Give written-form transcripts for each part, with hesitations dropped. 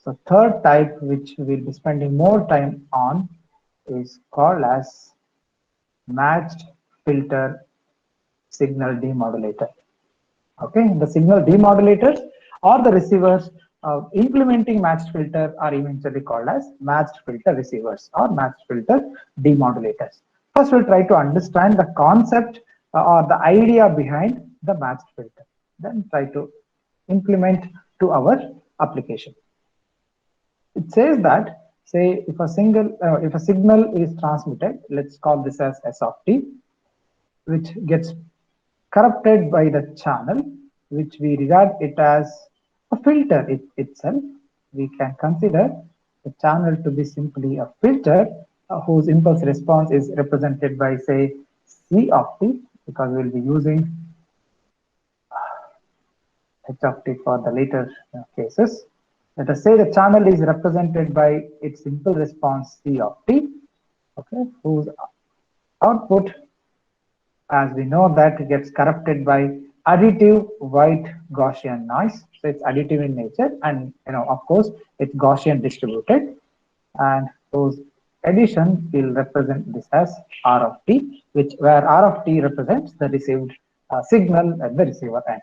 So third type, which we'll be spending more time on, is called as matched filter signal demodulator. Okay, the signal demodulators or the receivers implementing matched filter are eventually called as matched filter receivers or matched filter demodulators. First, we'll try to understand the concept or the idea behind the matched filter, then try to implement to our application. It says that, say, if a signal is transmitted, let's call this as S of t, which gets corrupted by the channel, which we regard it as a filter itself. We can consider the channel to be simply a filter whose impulse response is represented by, say, C of t, because we'll be using H of t for the later cases. Let us say the channel is represented by its simple response C of t, okay, whose output, as we know, that gets corrupted by additive white Gaussian noise. So it's additive in nature, and of course it's Gaussian distributed, and those addition will represent this as R of t, which where R of t represents the received signal at the receiver end.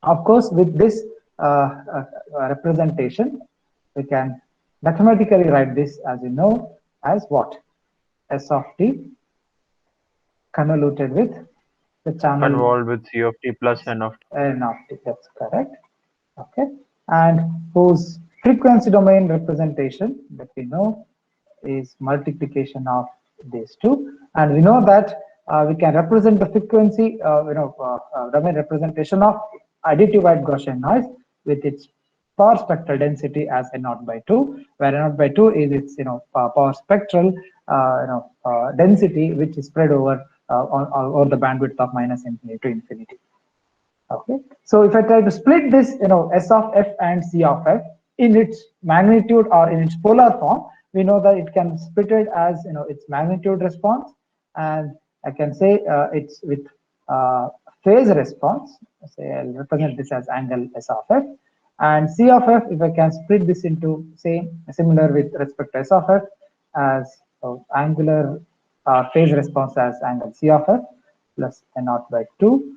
Of course, with this representation, we can mathematically write this, as you know, as what? S of t convoluted with the channel Convolved with C of t plus N of t. N of t. That's correct. Okay, and whose frequency domain representation that we know is multiplication of these two, and we know that we can represent the frequency, domain representation of additive white Gaussian noise with its power spectral density as N0 by 2, where N0 by 2 is its power spectral density, which is spread over over the bandwidth of -infinity to infinity. Okay, so if I try to split this, S of f and C of f in its magnitude or in its polar form, we know that it can split it as its magnitude response, and I can say it's with phase response. Say I'll represent this as angle S of f, and C of f, if I can split this into similar with respect to S of f as angular phase response as angle C of f plus N0 by 2.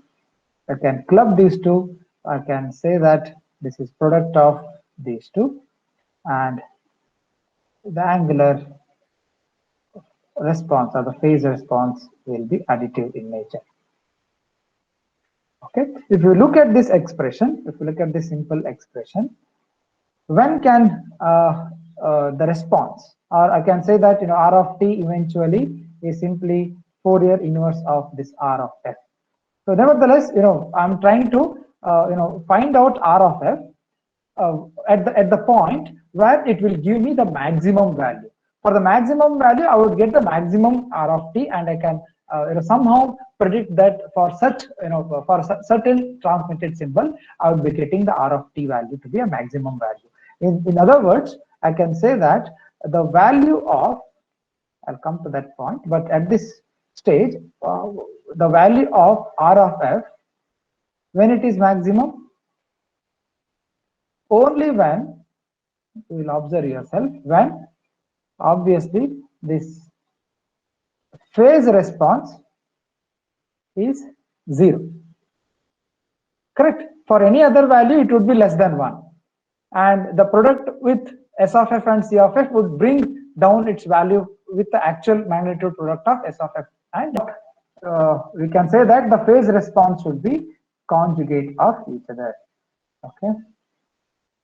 I can club these two. I can say that this is product of these two, and the angular response or the phase response will be additive in nature. Okay, if you look at this expression, if you look at this simple expression, when can the response, or I can say that R of t eventually is simply Fourier inverse of this R of f. So nevertheless, I'm trying to find out R of f at the point where it will give me the maximum value. For the maximum value, I would get the maximum R of t, and I can somehow predict that for such for certain transmitted symbol, I would be getting the R of t value to be a maximum value. In other words, I can say that the value of, I'll come to that point, but at this stage, the value of R of f, when it is maximum, only when, you will observe yourself, when obviously this phase response is 0. Correct? For any other value, it would be less than 1. And the product with S of f and C of f would bring down its value with the actual magnitude product of S of f. And we can say that the phase response would be conjugate of each other. Okay.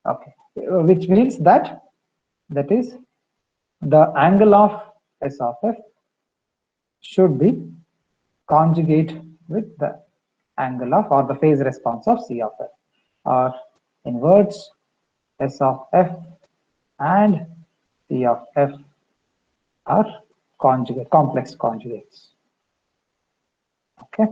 Okay. Which means that is the angle of S of f should be conjugate with the angle of, or the phase response of C of f, or in words, S of f and C of f are conjugate, complex conjugates. Okay.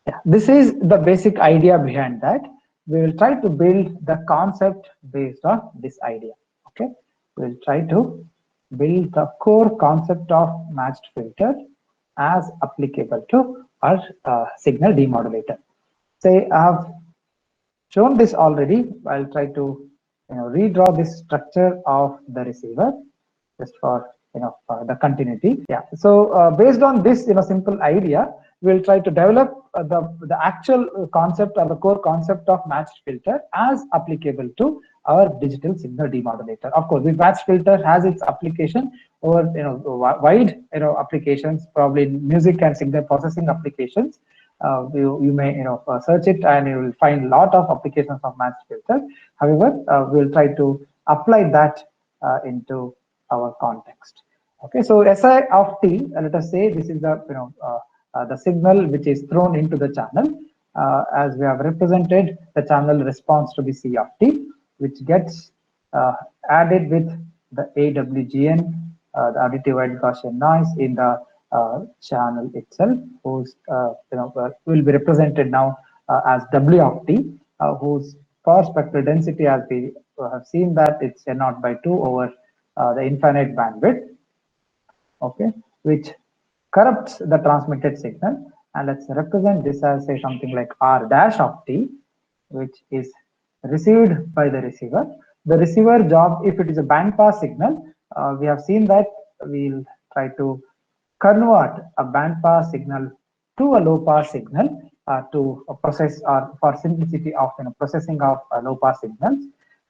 Yeah, this is the basic idea behind that. We will try to build the concept based on this idea. Okay, we will try to build the core concept of matched filter as applicable to our signal demodulator. Say I have shown this already. I'll try to redraw this structure of the receiver just for the continuity. Yeah. So based on this simple idea, we'll try to develop the actual concept or the core concept of matched filter as applicable to our digital signal demodulator. Of course, this matched filter has its application over wide applications, probably music and signal processing applications. You may search it and you will find a lot of applications of matched filter. However, we'll try to apply that into our context. Okay, so Si of t, let us say this is the signal which is thrown into the channel. As we have represented, the channel response to be C of t, which gets added with the AWGN, the additive wide Gaussian noise in the channel itself, whose will be represented now as W of t, whose power spectral density, as we have seen, that it's N0 by 2 over the infinite bandwidth, okay, which corrupts the transmitted signal. And let's represent this as, say, something like R dash of t, which is received by the receiver. The receiver job, if it is a band pass signal, we have seen that we'll try to convert a band pass signal to a low pass signal to process, or for simplicity of processing of low pass signals.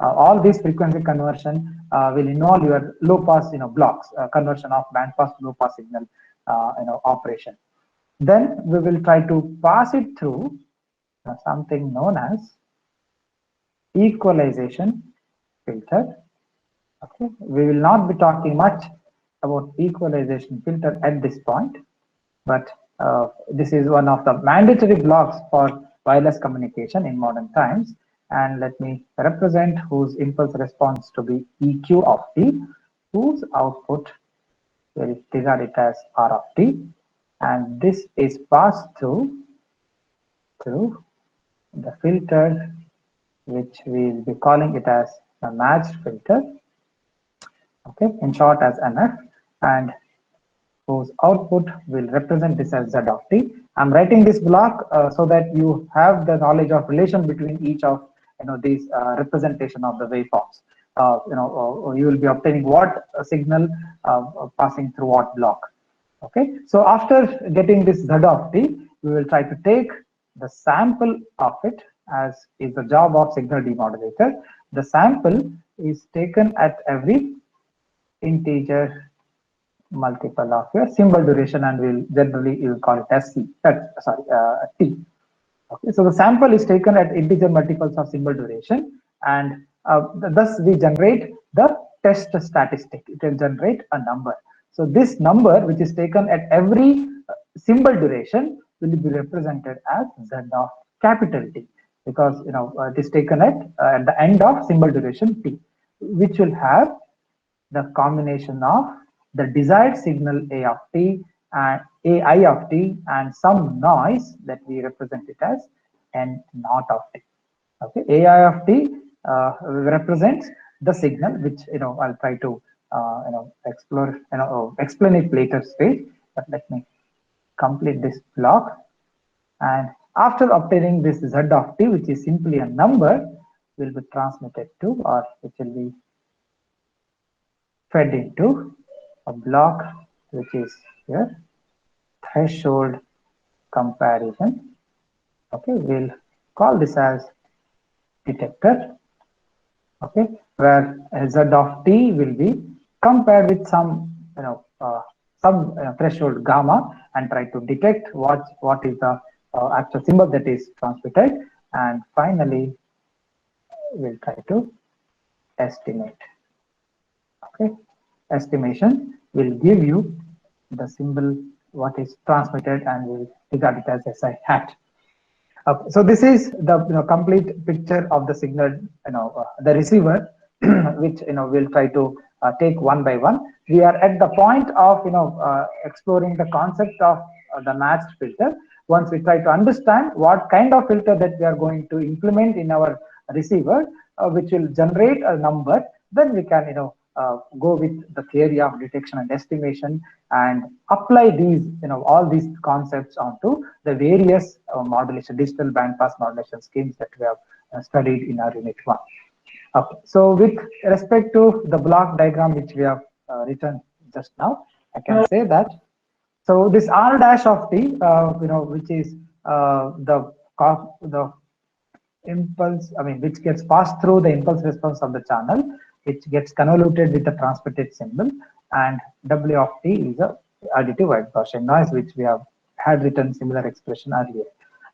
All these frequency conversion will involve your low pass blocks, conversion of band pass to low pass signal operation. Then we will try to pass it through something known as equalization filter. Okay, we will not be talking much about equalization filter at this point, but this is one of the mandatory blocks for wireless communication in modern times. And let me represent whose impulse response to be EQ of t, whose output will regard it as R of t, and this is passed through the filter, which we will be calling it as a matched filter, okay, in short as MF, and whose output will represent this as Z of t. I'm writing this block so that you have the knowledge of relation between each of these representation of the waveforms. You will be obtaining what signal passing through what block. Okay, so after getting this Z of t, we will try to take the sample of it, as is the job of signal demodulator. The sample is taken at every integer multiple of your symbol duration, and we'll generally you will call it as C. T. Okay, so the sample is taken at integer multiples of symbol duration, and thus we generate the test statistic. It will generate a number. So this number, which is taken at every symbol duration, will be represented as Z of capital T, because it is taken at the end of symbol duration T, which will have the combination of the desired signal A of t and AI of t and some noise that we represent it as N naught of t. Okay, AI of t represents the signal, which I'll try to explore explain it later stage. But let me complete this block, and after obtaining this Z of t, which is simply a number, will be transmitted to, or it will be fed into a block which is here, threshold comparison. Okay, we'll call this as detector. Okay, where Z of t will be compared with some threshold gamma, and try to detect what is the actual symbol that is transmitted, and finally we'll try to estimate. Okay, estimation will give you the symbol what is transmitted, and we'll regard it as SI hat. Okay, so this is the complete picture of the signal, the receiver, which we'll try to take one by one. We are at the point of exploring the concept of the matched filter. Once we try to understand what kind of filter that we are going to implement in our receiver, which will generate a number, then we can go with the theory of detection and estimation and apply these all these concepts onto the various modulation, digital bandpass modulation schemes that we have studied in our unit 1. Okay, so with respect to the block diagram which we have written just now, I can say that so this R dash of t, which is the impulse, I mean, which gets passed through the impulse response of the channel, which gets convoluted with the transmitted symbol, and W of t is a additive white Gaussian noise, which we have had written similar expression earlier.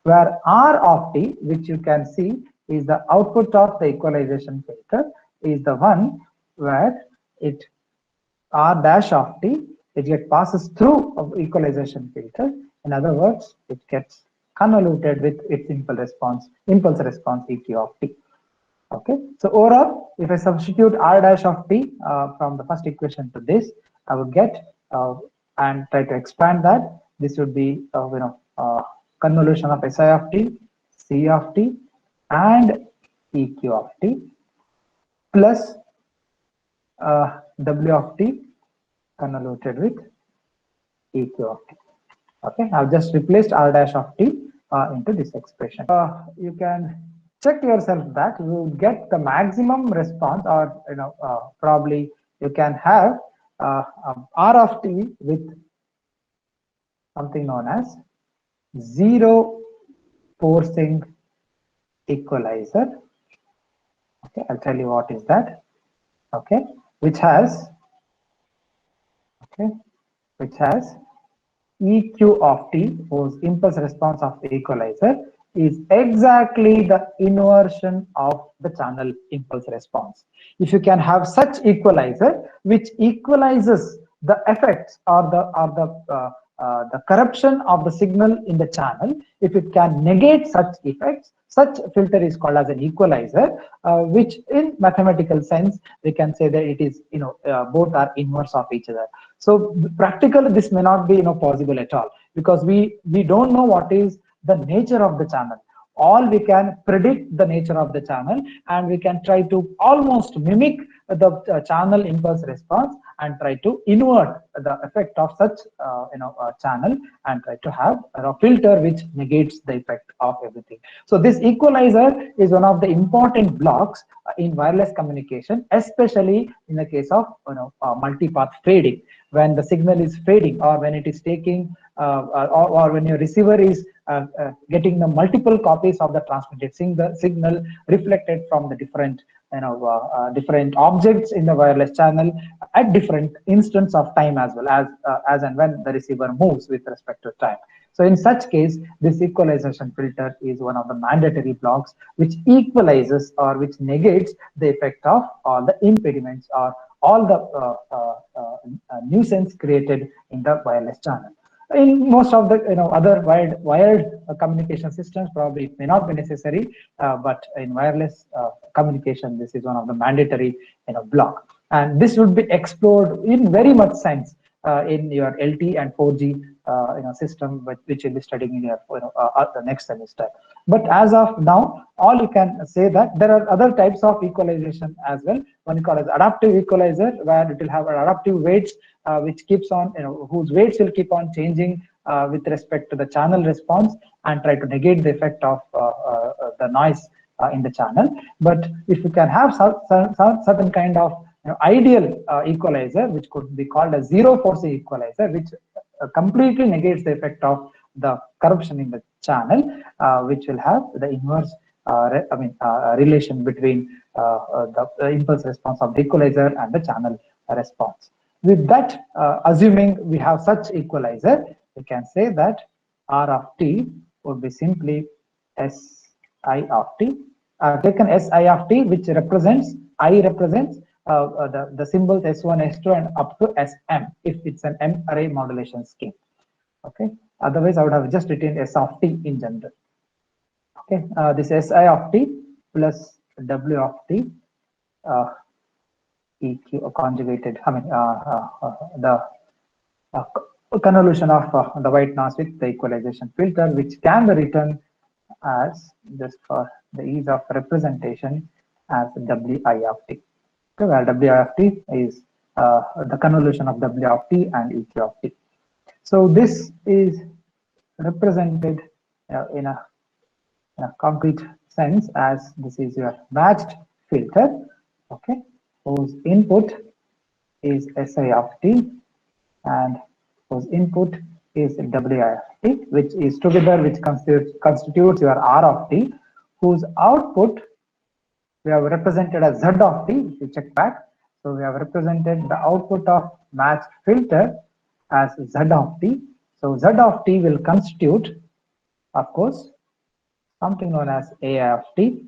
Where R of t, which you can see is the output of the equalization filter, is the one where it R dash of t, it passes through of equalization filter. In other words, it gets convoluted with its impulse response EQ of t. Okay, so overall, if I substitute R dash of t from the first equation to this, I would get and try to expand that. This would be convolution of Si of t, C of t, and EQ of t plus W of t convoluted with EQ of t. Okay, I've just replaced R dash of t into this expression. You can check yourself that you will get the maximum response, or probably you can have R of t with something known as zero forcing equalizer. Okay, I'll tell you what is that. Okay, which has EQ of t, whose impulse response of the equalizer is exactly the inversion of the channel impulse response. If you can have such equalizer which equalizes the effects or the corruption of the signal in the channel, if it can negate such effects, such filter is called as an equalizer, which in mathematical sense we can say that it is both are inverse of each other. So practically this may not be possible at all, because we don't know what is the nature of the channel. All we can predict the nature of the channel, and we can try to almost mimic the channel impulse response and try to invert the effect of such channel and try to have a filter which negates the effect of everything. So this equalizer is one of the important blocks in wireless communication, especially in the case of multipath fading. When the signal is fading, or when it is taking or when your receiver is getting the multiple copies of the transmitted signal reflected from the different different objects in the wireless channel at different instants of time, as well as and when the receiver moves with respect to time. So in such case, this equalization filter is one of the mandatory blocks which equalizes or which negates the effect of all the impediments or all the nuisance created in the wireless channel. In most of the other wired communication systems, probably it may not be necessary, but in wireless communication, this is one of the mandatory block, and this would be explored in very much sense in your LT and 4G system, which you'll be studying in your the next semester. But as of now, all you can say that there are other types of equalization as well. One called as adaptive equalizer, where it will have adaptive weights which keeps on whose weights will keep on changing with respect to the channel response and try to negate the effect of the noise in the channel. But if you can have certain kind of ideal equalizer, which could be called a zero forcing equalizer, which completely negates the effect of the corruption in the channel, which will have the inverse relation between the impulse response of the equalizer and the channel response. With that, assuming we have such equalizer, we can say that R of t would be simply Si of t. Taken Si of t, which represents the symbols S1, S2, and up to Sm if it's an M array modulation scheme. Okay. Otherwise, I would have just written S of t in general. Okay. This Si of t plus W of t EQ conjugated. I mean the convolution of the white noise with the equalization filter, which can be written as, just for the ease of representation, as Wi of t. Okay, where Wi of t is the convolution of W of t and EQ of t. So this is represented in a concrete sense as this is your matched filter, okay, whose input is Si of t and whose input is Wi of t, which is together which constitutes your R of t, whose output we have represented as Z of t. If you check back, so we have represented the output of matched filter as Z of t. So Z of t will constitute, of course, something known as Ai of t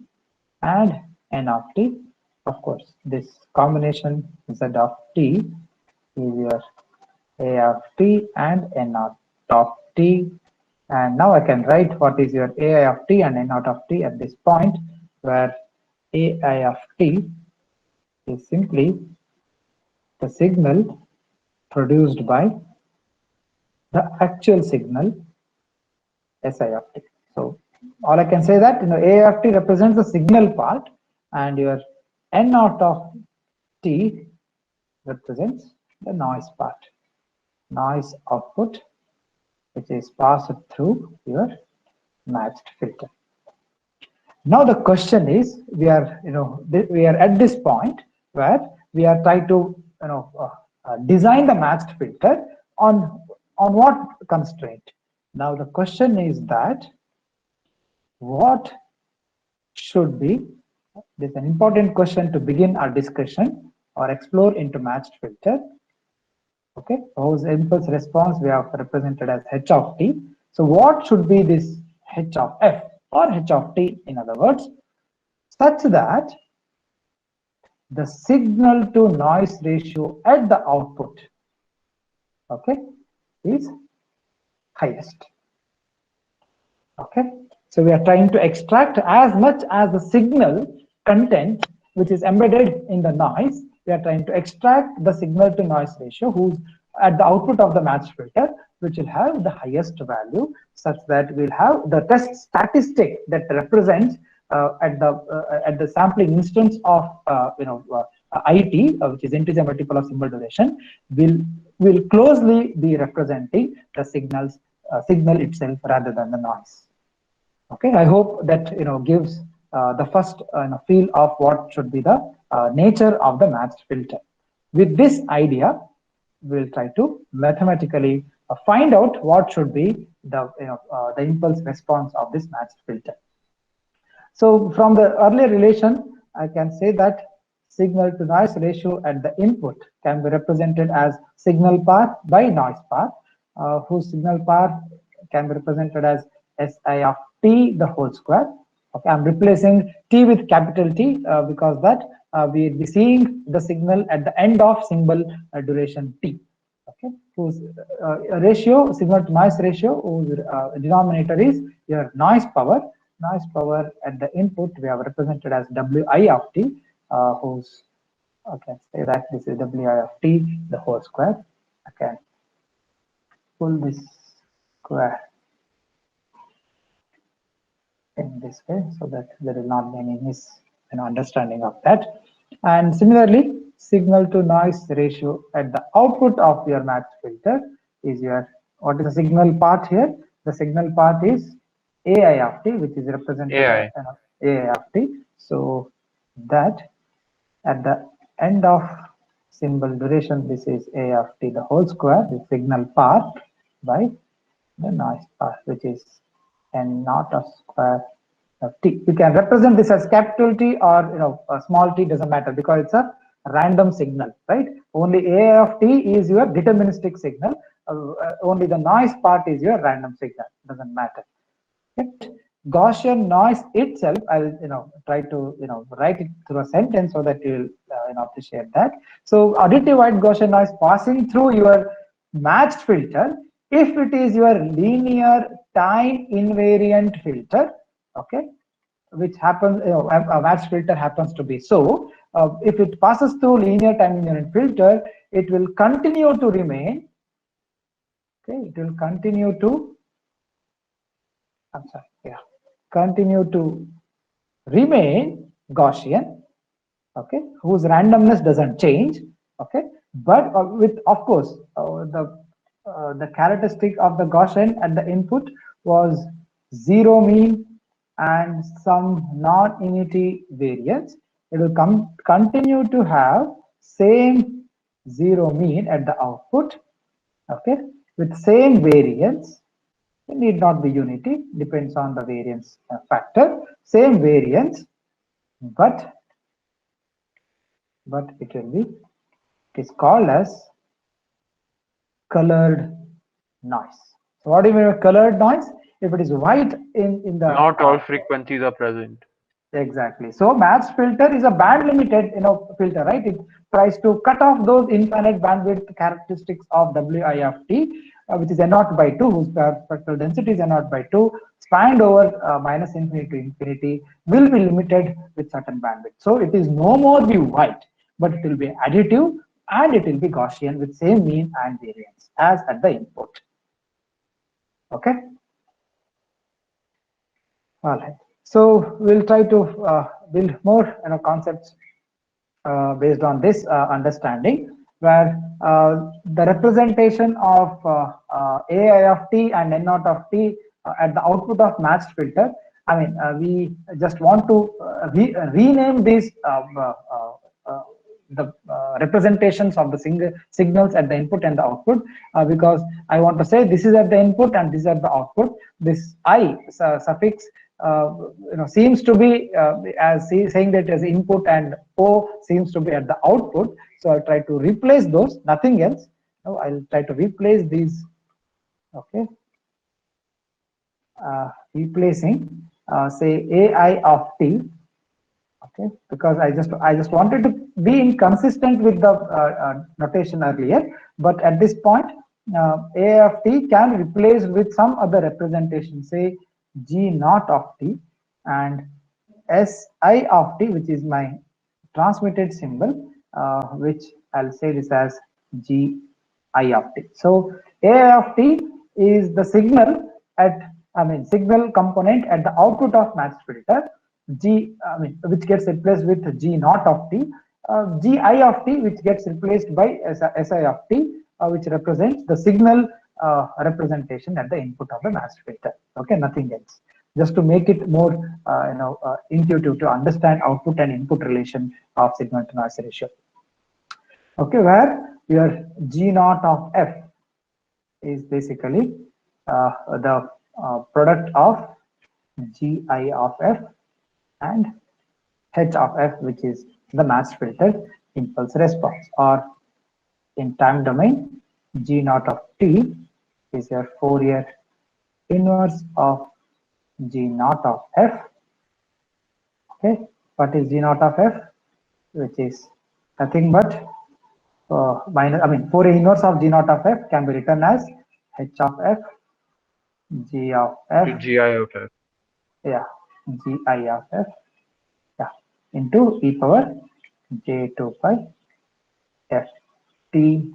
and N of t. Of course, this combination Z of t is your A of t and N of t. And now I can write what is your Ai of t and N out of t at this point, where Ai of t is simply the signal produced by the actual signal Si of t. So all I can say that A of t represents the signal part, and your N out of t represents the noise part, noise output, which is passed through your matched filter. Now the question is, we are at this point where we are trying to design the matched filter on what constraint. Now the question is that what should be, this is an important question to begin our discussion or explore into matched filter. Okay, whose impulse response we have represented as h of t. So what should be this h of f or h of t, in other words, such that the signal to noise ratio at the output, okay, is highest. Okay, so we are trying to extract as much as the signal content which is embedded in the noise. We are trying to extract the signal to noise ratio who's at the output of the matched filter, which will have the highest value, such that we'll have the test statistic that represents at the sampling instance of IT, which is integer multiple of symbol duration, will closely be representing the signal itself rather than the noise. Okay, I hope that gives the first feel of what should be the nature of the matched filter. With this idea, we'll try to mathematically find out what should be the impulse response of this matched filter. So from the earlier relation, I can say that signal to noise ratio at the input can be represented as signal part by noise part, whose signal part can be represented as Si of t the whole square. Okay, I'm replacing t with capital T because that we will be seeing the signal at the end of symbol duration t. Okay, whose ratio, signal to noise ratio, whose denominator is your noise power. Noise power at the input we have represented as Wi of t, whose, okay, say that this is Wi of t the whole square. I can pull this square in this way so that there will not be any misunderstanding of that. And similarly, signal to noise ratio at the output of your matched filter is your, what is the signal part here? The signal part is Ai of t, which is represented AI. as Ai of t. So that at the end of symbol duration, this is A of t the whole square, the signal part by the noise part, which is N naught of square of t. You can represent this as capital T or a small t, doesn't matter because it's a random signal, right? Only A of t is your deterministic signal. Only the noise part is your random signal. Doesn't matter. Gaussian noise itself, I'll try to write it through a sentence so that you'll appreciate that. So additive white Gaussian noise passing through your matched filter, if it is your linear time invariant filter, okay, which happens, a matched filter happens to be so. If it passes through linear time invariant filter, it will continue to remain. Okay, it will continue to. I'm sorry. Yeah, continue to remain Gaussian. Okay, whose randomness doesn't change. Okay, but with, of course, the characteristic of the Gaussian at the input was zero mean and some non-unity variance. it will continue to have same zero mean at the output, okay, with same variance. It need not be unity, depends on the variance factor, same variance, but it will be, it is called as colored noise. So what do you mean by colored noise? If it is white in the Not all frequencies are present. exactly. So matched filter is a band limited, filter, right? It tries to cut off those infinite bandwidth characteristics of Wi of t, which is n0 by 2, whose spectral density is n0 by 2, spanned over minus infinity to infinity, will be limited with certain bandwidth. So it is no more be white, but it will be additive and it will be Gaussian with same mean and variance as at the input. Okay. All right. So we'll try to build more concepts based on this understanding, where the representation of AI of t and n0 of t at the output of matched filter. I mean, we just want to rename these the representations of the signals at the input and the output, because I want to say this is at the input and this is at the output. This I suffix seems to be as saying that as input, and O seems to be at the output. So I'll try to replace those, nothing else. Now I'll try to replace these. Okay, replacing say AI of t. Okay, because I just wanted to be inconsistent with the notation earlier, but at this point A of t can replace with some other representation, say G naught of t, and Si of t, which is my transmitted symbol, which I'll say this as Gi of t. So A of t is the signal signal component at the output of matched filter. Which gets replaced with G naught of t, Gi of t, which gets replaced by Si of t, which represents the signal representation at the input of the matched filter. Okay, nothing else. Just to make it more intuitive to understand output and input relation of signal to noise ratio. Okay, where your G naught of f is basically the product of Gi of f and H of f, which is the matched filter impulse response, or in time domain, G naught of t is your Fourier inverse of G naught of f. Okay, what is G naught of f? Which is nothing but Fourier inverse of G naught of f can be written as H of f, G of f, Gi of f. yeah, Gi of f, yeah, into e power j2 pi f t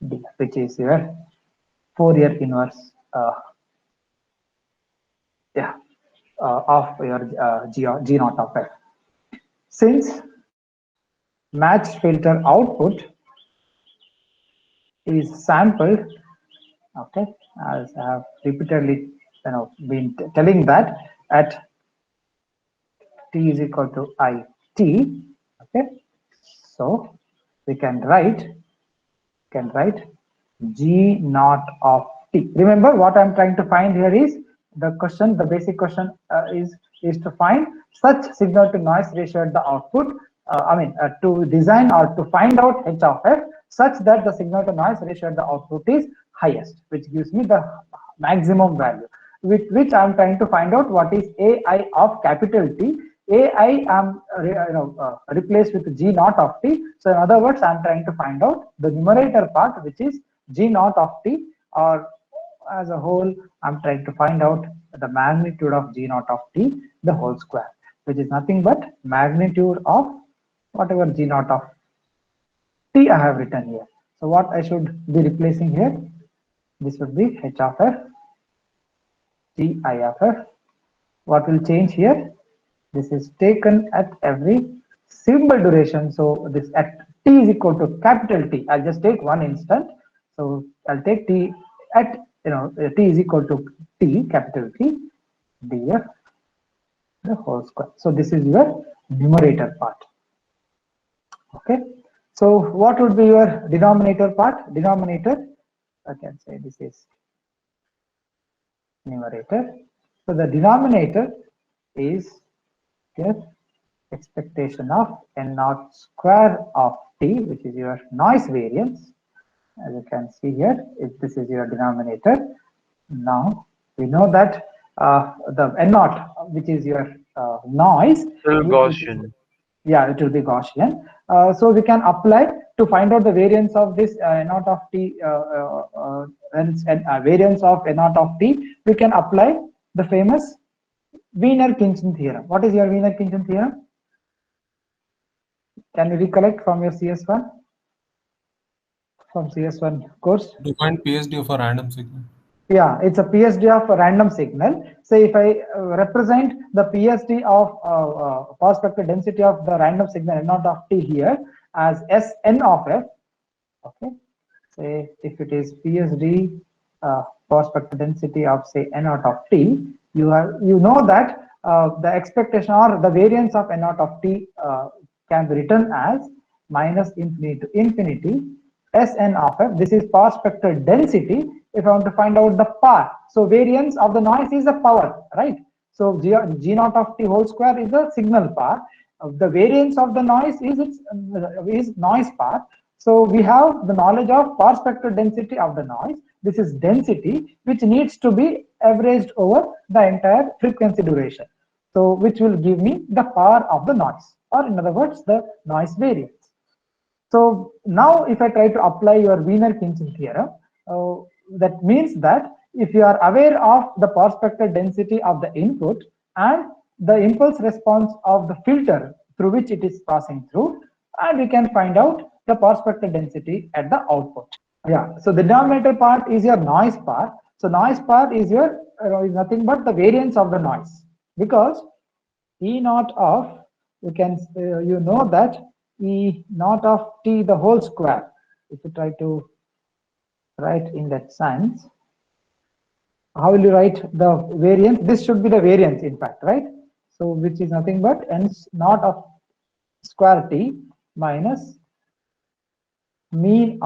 d, which is your Fourier inverse of your G naught of f. Since matched filter output is sampled, okay, as I have repeatedly been telling that at t is equal to it, okay, so we can write G naught of t. Remember, what I'm trying to find here is the question, the basic question is to find such signal to noise ratio at the output. To design or to find out H of f such that the signal to noise ratio at the output is highest, which gives me the maximum value. With which I'm trying to find out what is AI of capital T. AI am replaced with G naught of t. So in other words, I'm trying to find out the numerator part, which is G naught of t, or as a whole, I'm trying to find out the magnitude of G naught of t, the whole square, which is nothing but magnitude of whatever G naught of t I have written here. So what I should be replacing here? This would be H of f, G of f. What will change here? This is taken at every symbol duration. So this at t is equal to capital T. I'll just take one instant. So I'll take t at t is equal to t, capital T, df the whole square. So this is your numerator part. Okay, so what would be your denominator part? Denominator, I can say this is numerator. So the denominator is your expectation of n naught square of t, which is your noise variance. As you can see here, if this is your denominator, now we know that the n naught, which is your noise, Still which is, Gaussian. yeah, it will be Gaussian. So we can apply to find out the variance of this n naught of t, variance of n naught of t. We can apply the famous Wiener-Khinchin theorem. What is your Wiener-Khinchin theorem? Can you recollect from your CS1? From CS1 course? Define PSD of a random signal. Yeah, it's a PSD of a random signal. So if I represent the PSD of power spectral density of the random signal n naught of t here as Sn of f, okay. Say if it is PSD power spectral density of say n naught of t, you know that the expectation or the variance of n naught of t can be written as minus infinity to infinity Sn of f. This is power spectral density. If I want to find out the power, so variance of the noise is the power, right? So g naught of t whole square is the signal power. The variance of the noise is noise power. So we have the knowledge of power spectral density of the noise. This is density which needs to be averaged over the entire frequency duration. So which will give me the power of the noise, or in other words, the noise variance. So now if I try to apply your Wiener-Khinchin theorem, that means that if you are aware of the power spectral density of the input and the impulse response of the filter through which it is passing through, and we can find out the power spectral density at the output. Yeah, so the denominator part is your noise part. So noise part is your is nothing but the variance of the noise, because E naught of, you can you know that E naught of t the whole square, if you try to write in that sense, how will you write the variance? This should be the variance, in fact, right? So which is nothing but n naught of square t minus mean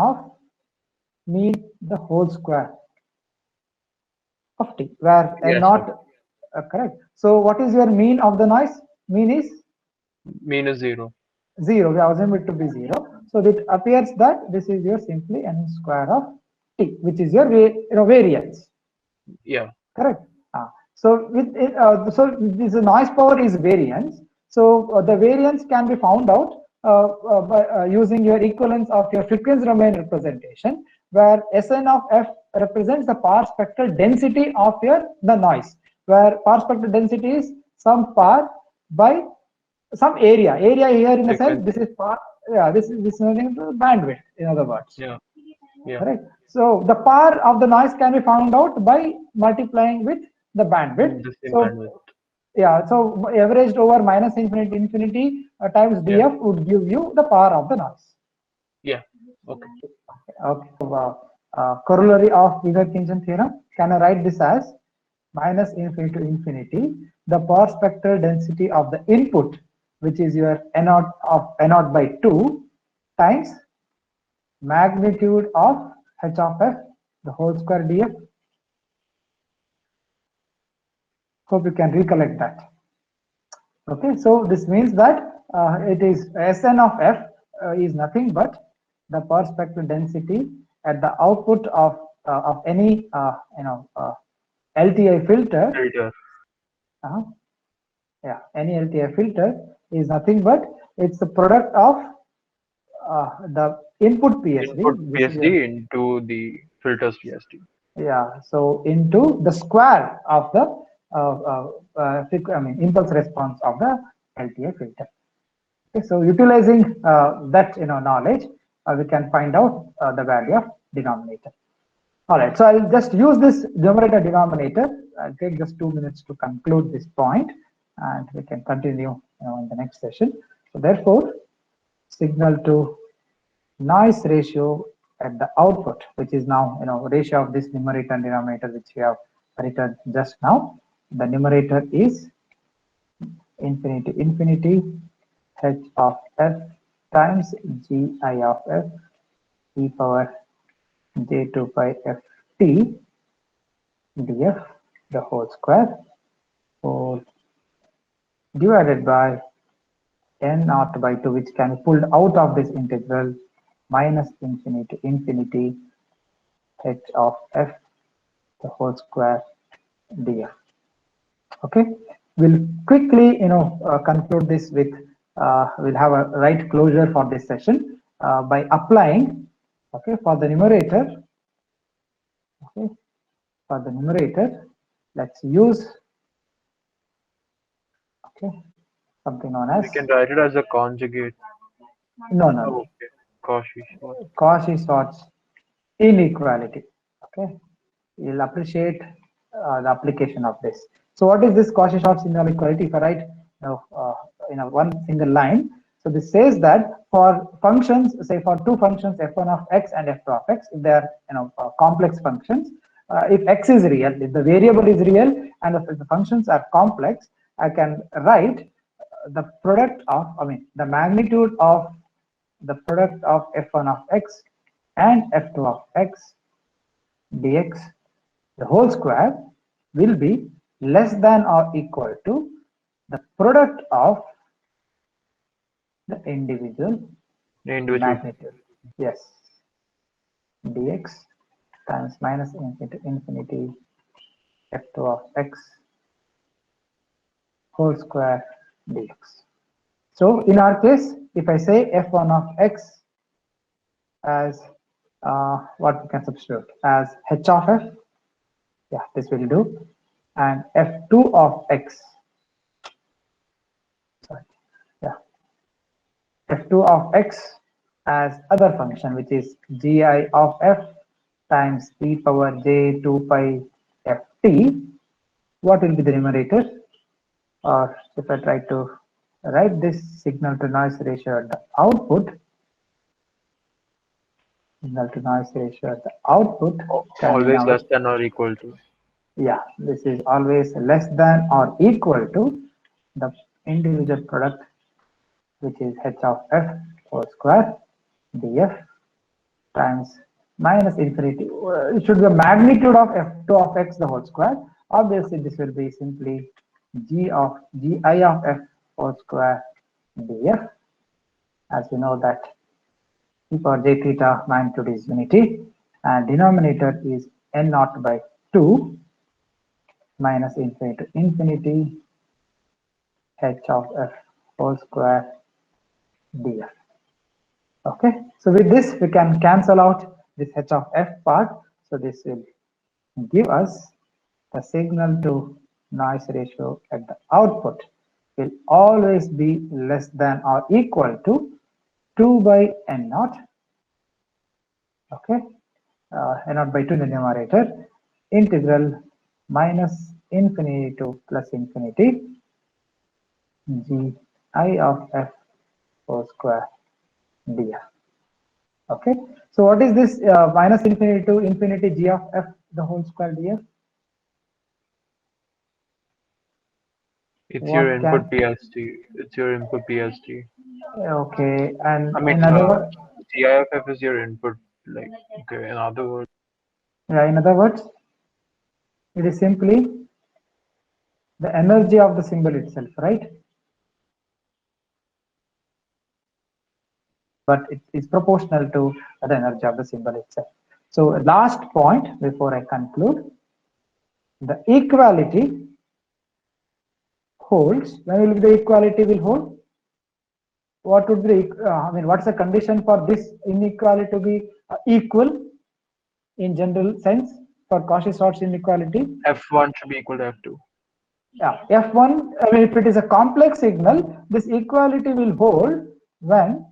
the whole square of t, where n Yes, naught, correct. So what is your mean of the noise? Mean is mean is 0. 0. We assume it to be 0. So it appears that this is your simply n square of t, which is your variance. Yeah. Correct. So with so this noise power is variance. So the variance can be found out by using your equivalence of your frequency domain representation, where Sn of f represents the power spectral density of the noise, where power spectral density is some power by some area. Area here in the sense this is power. Yeah, this is nothing to bandwidth. In other words. Yeah. Yeah. Correct. So the power of the noise can be found out by multiplying with the bandwidth. The same So bandwidth. yeah, so averaged over minus infinity times df would give you the power of the noise. Yeah. Okay. Okay. So, corollary of Wiener-Khinchin theorem. Can I write this as minus infinity to infinity the power spectral density of the input, which is your n naught of n naught by 2 times magnitude of h of f the whole square df. Hope you can recollect that. Okay, so this means that it is Sn of f is nothing but the power spectral density at the output of any LTI filter. Filter. Yeah, any LTI filter is nothing but it's the product of the input PSD. Input PSD into the filters PSD. Yeah, so into the square of the impulse response of the LTI filter. Okay, so utilizing that knowledge, we can find out the value of denominator. All right, so I'll just use this numerator denominator. I'll take just 2 minutes to conclude this point, and we can continue in the next session. So therefore, signal to noise ratio at the output, which is now ratio of this numerator and denominator, which we have written just now. The numerator is infinity h of f times gi of f e power j2 pi ft df the whole square whole divided by n naught by 2, which can be pulled out of this integral, minus infinity to infinity h of f the whole square df. Okay, we'll quickly conclude this with we'll have a right closure for this session by applying, okay, for the numerator. Okay, for the numerator, let's use, okay, something known as, We can write it as a conjugate. no, no, Oh, no, okay. Cauchy-Schwarz. Cauchy-Schwarz inequality. Okay, you'll appreciate the application of this. So what is this Cauchy-Schwarz inequality? If I write one single line, so this says that for functions, say for two functions f1 of x and f2 of x, if they are complex functions, if x is real, if the variable is real, and if the functions are complex, I can write the product of, the magnitude of the product of f1 of x and f2 of x dx the whole square will be less than or equal to the product of the individual magnitude. Yes, dx times minus infinity to infinity f2 of x whole square dx. So in our case, if I say f1 of x as what we can substitute as h of f, yeah, this will do, and f2 of x, sorry, yeah, f2 of x as other function, which is gi of f times e power j2 pi ft. What will be the numerator? Or if I try to write this signal to noise ratio at the output, signal to noise ratio at the output can Always less than or equal to. Yeah, this is always less than or equal to the individual product, which is h of f whole square df times minus infinity. It should be a magnitude of f2 of x the whole square. Obviously, this will be simply gi of f whole square df. As we know that e power j theta magnitude is unity and denominator is n naught by 2 minus infinity to infinity h of f whole square df. Okay, so with this we can cancel out this h of f part. So this will give us the signal to noise ratio at the output will always be less than or equal to 2 by n naught. Okay, n naught by 2 in the numerator, integral minus infinity to plus infinity g I of f whole square df. Okay, so what is this minus infinity to infinity g of f the whole square df? It's your input PST. It's your input PST. Okay, and I mean, in other words, GIFF is your input. Like, okay, in other words, yeah, in other words, it is simply the energy of the symbol itself, right? But it is proportional to the energy of the symbol itself. So last point before I conclude, the equality holds. When will the equality will hold? What would be what's the condition for this inequality to be equal in general sense for Cauchy-Schwarz inequality? F1 should be equal to F2. Yeah, F1, if it is a complex signal, this equality will hold when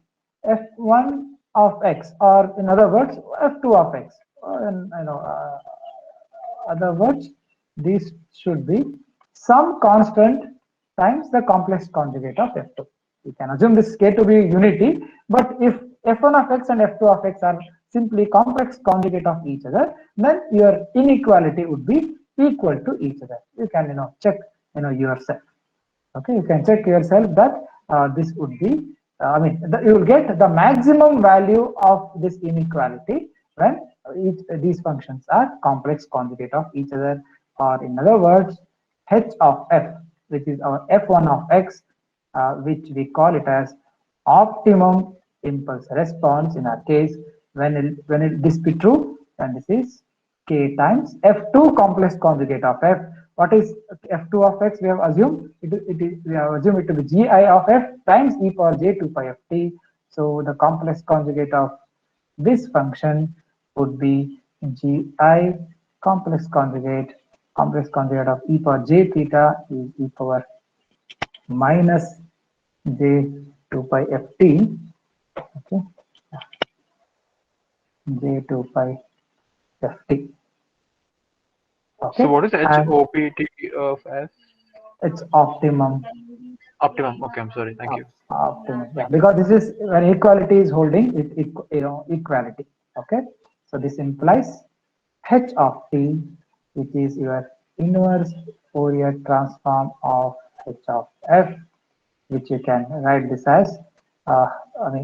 F1 of x, or in other words, F2 of x. In other words, these should be some constant times the complex conjugate of F2. You can assume this K to be unity, but if F1 of x and F2 of x are simply complex conjugate of each other, then your inequality would be equal to each other. You can check yourself. Okay, you can check yourself that this would be you will get the maximum value of this inequality when these functions are complex conjugate of each other, or in other words, h of f, which is our f1 of x, which we call it as optimum impulse response in our case. When this be true, then this is k times f2 complex conjugate of f. What is f2 of x? We have assumed we have assumed it to be gi of f times e power j 2 pi f t. So the complex conjugate of this function would be gi complex conjugate of e power j theta is e power minus j 2 pi f t. Okay, j 2 pi f t. Okay, So what is and HOPT of S? it's optimum. Optimum. Okay, I'm sorry. Thank you. Optimum, yeah, because this is when equality is holding it, equality. Okay, so this implies h of t, which is your inverse Fourier transform of h of f, which you can write this as uh,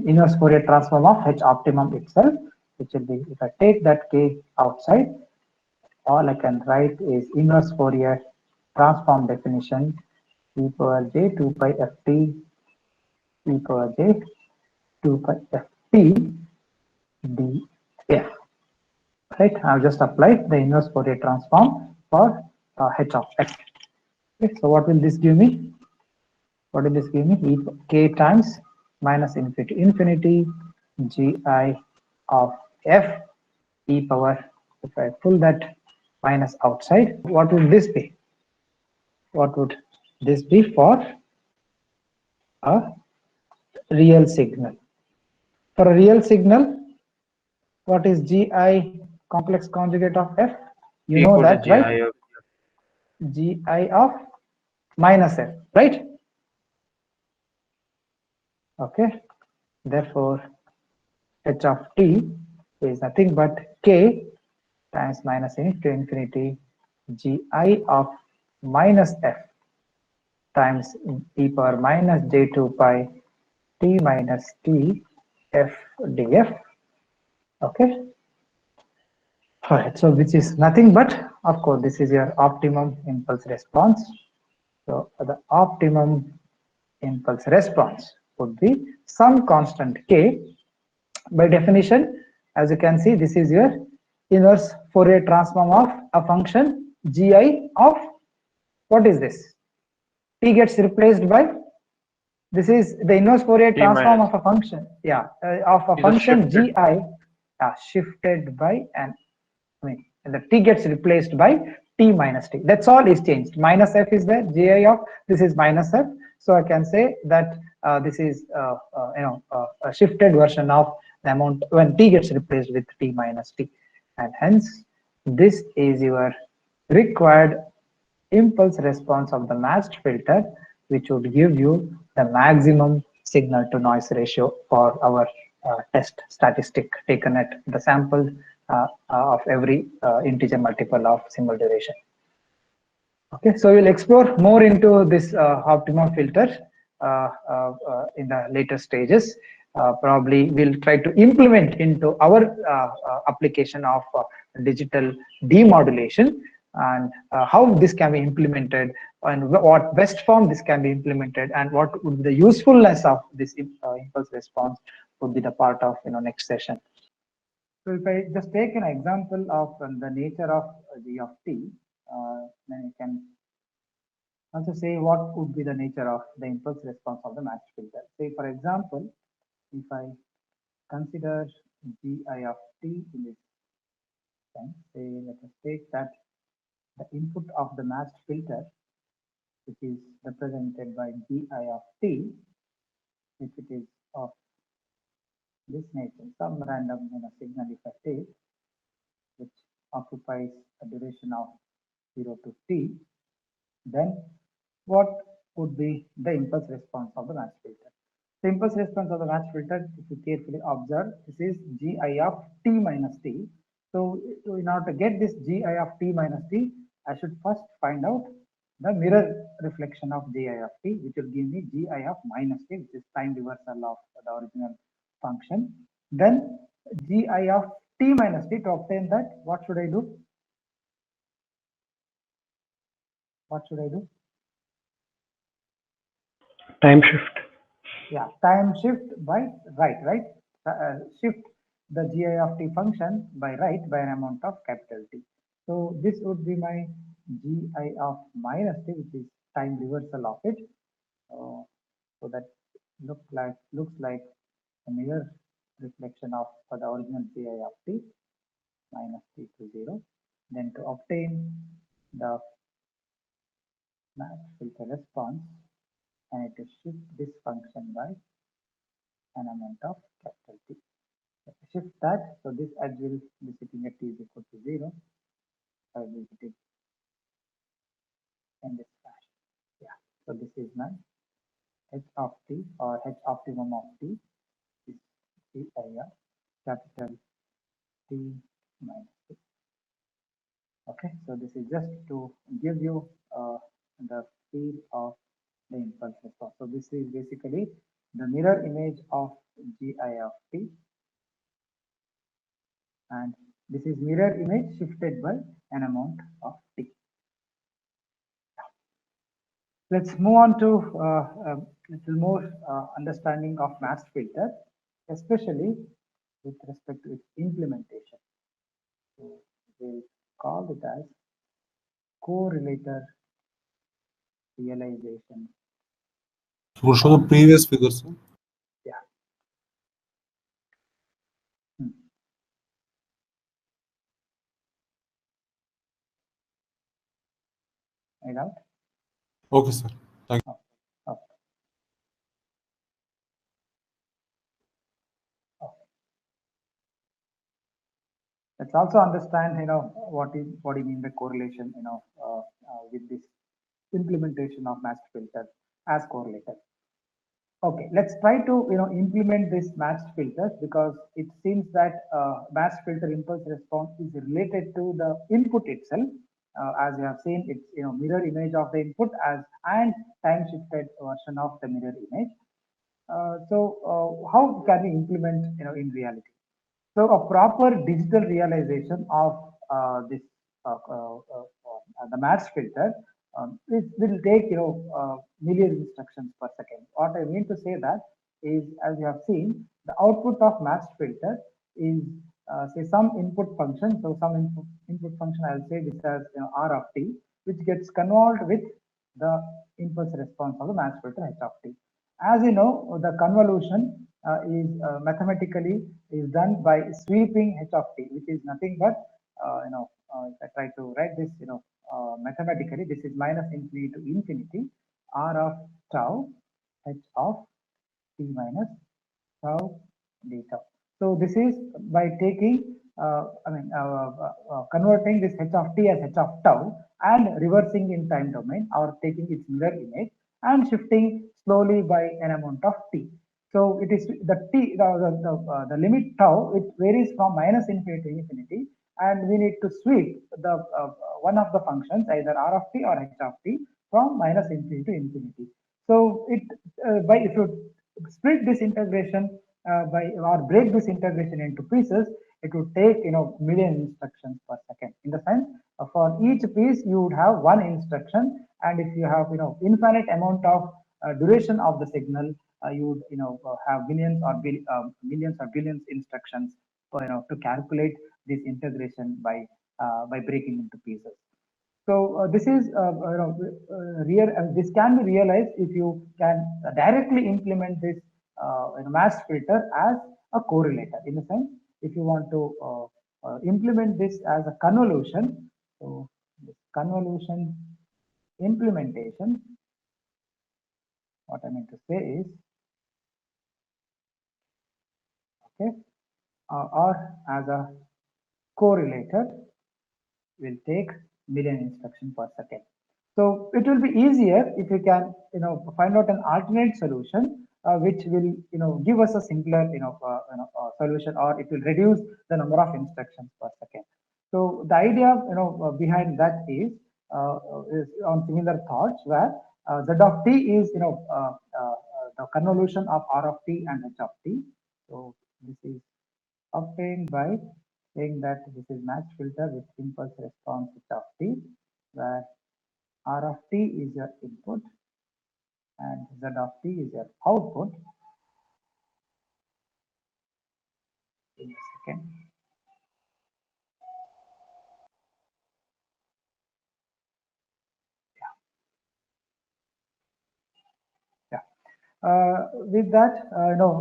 inverse Fourier transform of h optimum itself, which will be, if I take that k outside, all I can write is inverse Fourier transform definition e power j 2 pi f t e power j 2 pi f t df. Right, I've just applied the inverse Fourier transform for h of x. Okay, so what will this give me? What will this give me? K times minus infinity gi of f e power, if I pull that minus outside, what would this be? What would this be for a real signal? For a real signal, what is gi complex conjugate of f? You know Equal to that, right? GI of gi of minus f, right? Okay, therefore h of t is nothing but k times minus infinity gi of minus f times e power minus j2 pi t minus t f df. Okay, all right, so which is nothing but, of course, this is your optimum impulse response. So the optimum impulse response would be some constant k. By definition, as you can see, this is your inverse Fourier transform of a function gi of, what is this? T gets replaced by, this is the inverse Fourier T transform minus. of a function, yeah, of a Is it function shifted? gi, shifted by, and the t gets replaced by t minus t. That's all is changed. Minus f is there, gi of this is minus f. So I can say that this is a shifted version of the amount when t gets replaced with t minus t, and hence this is your required impulse response of the matched filter, which would give you the maximum signal to noise ratio for our test statistic taken at the sample of every integer multiple of single duration. Okay, so we'll explore more into this optimum filter in the later stages. Probably we'll try to implement into our application of digital demodulation, and how this can be implemented, and what best form this can be implemented, and what would be the usefulness of this impulse response would be the part of next session. So if I just take an example of the nature of g of t, then you can also say what would be the nature of the impulse response of the matched filter. Say for example, if I consider gi of t in this sense, say let us take that the input of the matched filter, which is represented by gi of t, if it is of this nature, some random signal if I take, which occupies a duration of 0 to t, then what would be the impulse response of the match filter? The impulse response of the match filter, if you carefully observe, this is gi of t minus t. So in order to get this gi of t minus t, I should first find out the mirror reflection of gi of t, which will give me gi of minus t, which is time reversal of the original function. Then gi of t minus t, to obtain that, what should I do? What should I do? Time shift. Yeah, time shift by right? Shift the gi of t function by right by an amount of capital T. So this would be my gi of minus t, which is time reversal of it. So that looks like a mirror reflection of for the original gi of t minus t to 0. Then to obtain the match filter response, I need to shift this function by an amount of capital T. Shift that, so this edge will be sitting at t is equal to 0. I will put it in this fashion. Yeah, so this is my h of t or h optimum of t is the area capital T minus t. Okay, so this is just to give you the feel of the impulse response. So this is basically the mirror image of gi of t, and this is mirror image shifted by an amount of t. Let's move on to a little more understanding of matched filter, especially with respect to its implementation. So we'll call it as correlator realization. So we'll show the previous figures. Yeah. Hmm. Right out? Okay, sir. Thank you. Oh, okay. Okay. Let's also understand, what do you mean by correlation, with this implementation of matched filter as correlator. Okay, let's try to implement this matched filters, because it seems that matched filter impulse response is related to the input itself. As you have seen, it's mirror image of the input as and time shifted version of the mirror image. So how can we implement in reality? So a proper digital realization of this the match filter, it will take million instructions per second. What I mean to say that is, as you have seen, the output of match filter is say some input function. So some input function, I'll say this as r of t, which gets convolved with the impulse response of the match filter h of t. As you know, the convolution is mathematically is done by sweeping h of t, which is nothing but if I try to write this mathematically, this is minus infinity to infinity r of tau h of t minus tau d tau. So this is by taking converting this h of t as h of tau and reversing in time domain, or taking its mirror image and shifting slowly by an amount of t. So it is the t, the limit tau, it varies from minus infinity to infinity, and we need to sweep the one of the functions, either r of t or h of t, from minus infinity to infinity. So it by if you split this integration by or break this integration into pieces, it would take million instructions per second. In the sense, for each piece you would have one instruction, and if you have infinite amount of duration of the signal, you would have millions or billions instructions to calculate this integration by breaking into pieces. So this is real. This can be realized if you can directly implement this matched filter as a correlator. In the sense, if you want to implement this as a convolution, so this convolution implementation, what I mean to say is, okay, or as a correlator will take million instruction per second. So it will be easier if you can find out an alternate solution which will give us a simpler solution, or it will reduce the number of instructions per second. So the idea behind that is is on similar thoughts where z of t is the convolution of r of t and h of t. So this is obtained by saying that this is match filter with impulse response h of t, where r of t is your input and z of t is your output. In a second. Yeah. With that,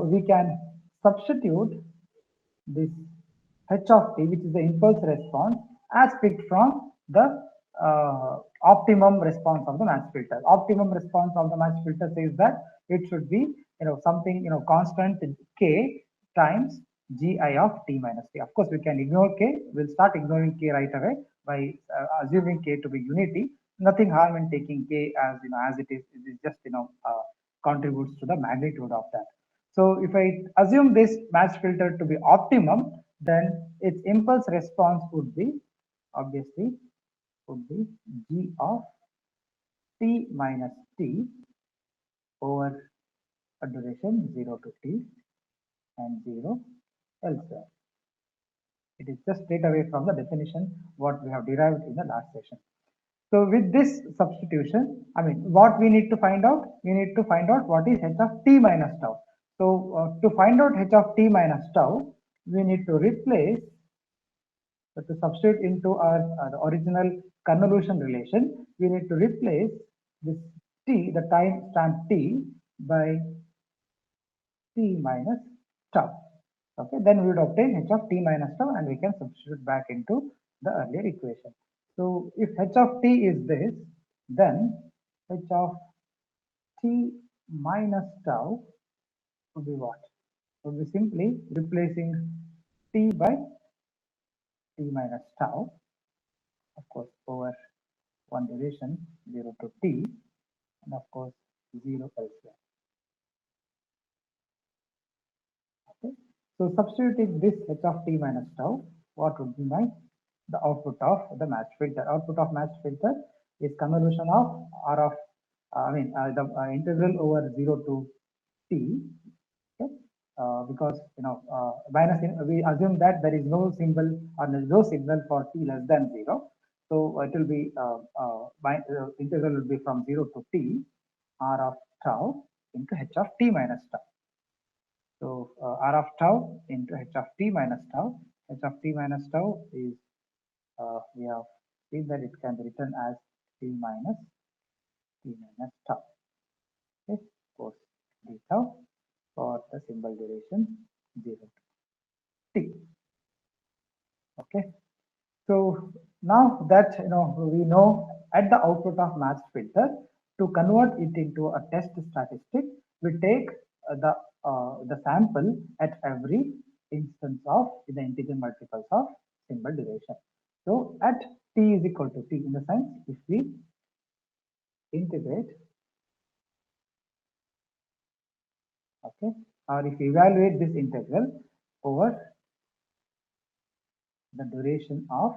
we can substitute this h of t, which is the impulse response, as picked from the optimum response of the match filter. Optimum response of the match filter says that it should be something constant k times gi of t minus t. Of course, we can ignore k. We'll start ignoring k right away by assuming k to be unity. Nothing harm in taking k as as it is. It is just contributes to the magnitude of that. So if I assume this match filter to be optimum, then its impulse response would be obviously would be g of t minus t over a duration 0 to t and 0 elsewhere. It is just straight away from the definition what we have derived in the last session. So with this substitution, I mean, what we need to find out? We need to find out what is h of t minus tau. So to find out h of t minus tau, we need to replace, so to substitute into our the original convolution relation, we need to replace this t, the time stamp t, by t minus tau. Okay, then we would obtain h of t minus tau and we can substitute back into the earlier equation. So if h of t is this, then h of t minus tau would be what? Would be simply replacing t by t minus tau, of course, over one duration 0 to t, and of course 0 elsewhere. Okay. So substituting this h of t minus tau, what would be the output of the match filter? Output of match filter is convolution of r of the integral over 0 to t. Okay. Because minus we assume that there is no symbol or no signal for t less than 0. So it will be integral will be from 0 to t r of tau into h of t minus tau. So r of tau into h of t minus tau. H of t minus tau is we have seen that it can be written as t minus tau. Okay, of course d tau for the symbol duration 0 to t. Okay, so now that we know at the output of match filter, to convert it into a test statistic, we take the sample at every instance of the integer multiples of symbol duration. So at t is equal to t, in the sense if we integrate, okay, or if we evaluate this integral over the duration of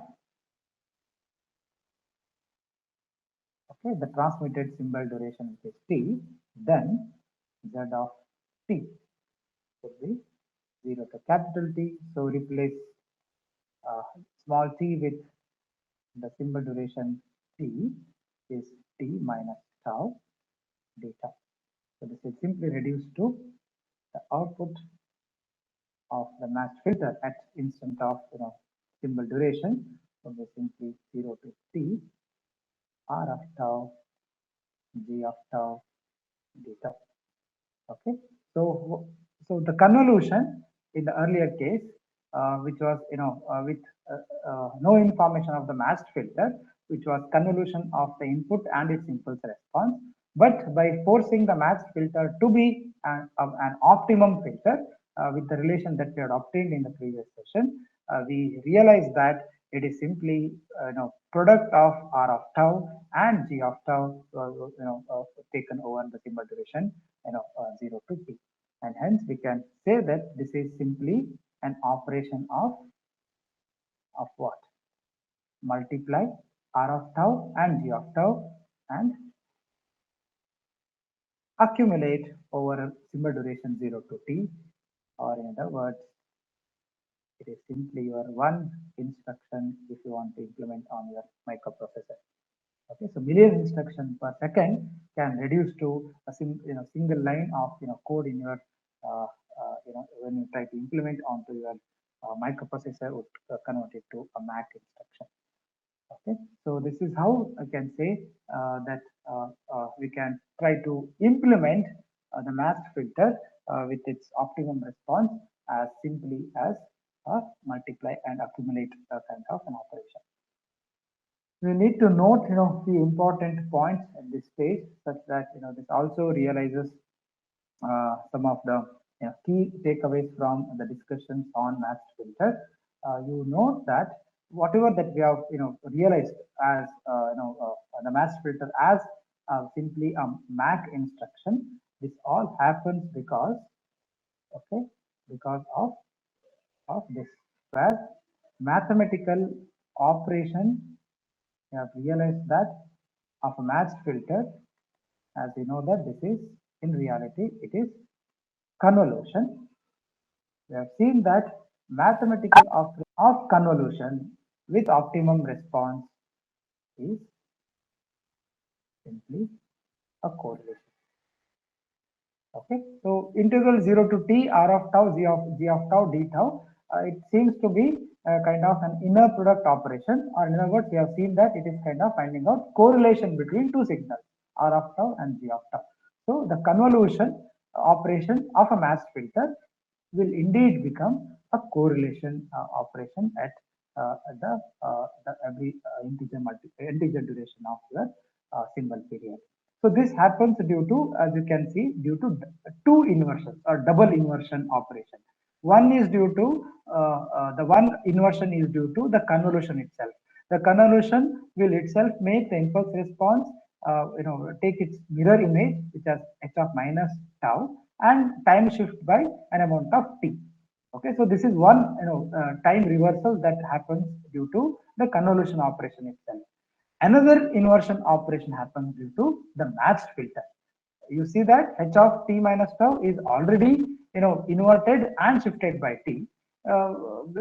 the transmitted symbol duration, which is t, then z of t would be 0 to capital T. So replace small t with the symbol duration t is t minus tau d tau. So this is simply reduced to the output of the match filter at instant of symbol duration. So we simply 0 to t r of tau g of tau d tau. Okay, so the convolution in the earlier case, which was with no information of the matched filter, which was convolution of the input and its impulse response, but by forcing the matched filter to be an optimum filter with the relation that we had obtained in the previous session, we realized that it is simply product of r of tau and g of tau taken over the symbol duration 0 to t, and hence we can say that this is simply an operation of what? Multiply R of tau and G of tau and accumulate over a symbol duration 0 to t, or in other words, it is simply your one instruction if you want to implement on your microprocessor. Okay, so million instructions per second can reduce to a single line of code in your when you try to implement onto your microprocessor would convert it to a MAC instruction. Okay, so this is how I can say that we can try to implement the masked filter with its optimum response as simply as multiply and accumulate kind of an operation. We need to note, the important points at this stage, such that this also realizes some of the key takeaways from the discussions on masked filter. You note that whatever that we have realized as the masked filter as simply a MAC instruction, this all happens because because of this, where mathematical operation, we have realized that of a matched filter, as we know that this is in reality it is convolution. We have seen that mathematical of convolution with optimum response is simply a correlation. Okay, so integral 0 to t r of tau g of tau d tau, it seems to be kind of an inner product operation, or in other words, we have seen that it is kind of finding out correlation between two signals, r of tau and g of tau. So the convolution operation of a masked filter will indeed become a correlation operation at the every integer duration of your symbol period. So this happens due to, as you can see, due to two inversions or double inversion operation. One is due to the one inversion is due to the convolution itself. The convolution will itself make the impulse response, take its mirror image, which has h of minus tau, and time shift by an amount of t. Okay, so this is one time reversal that happens due to the convolution operation itself. Another inversion operation happens due to the matched filter. You see that h of t minus tau is already inverted and shifted by t.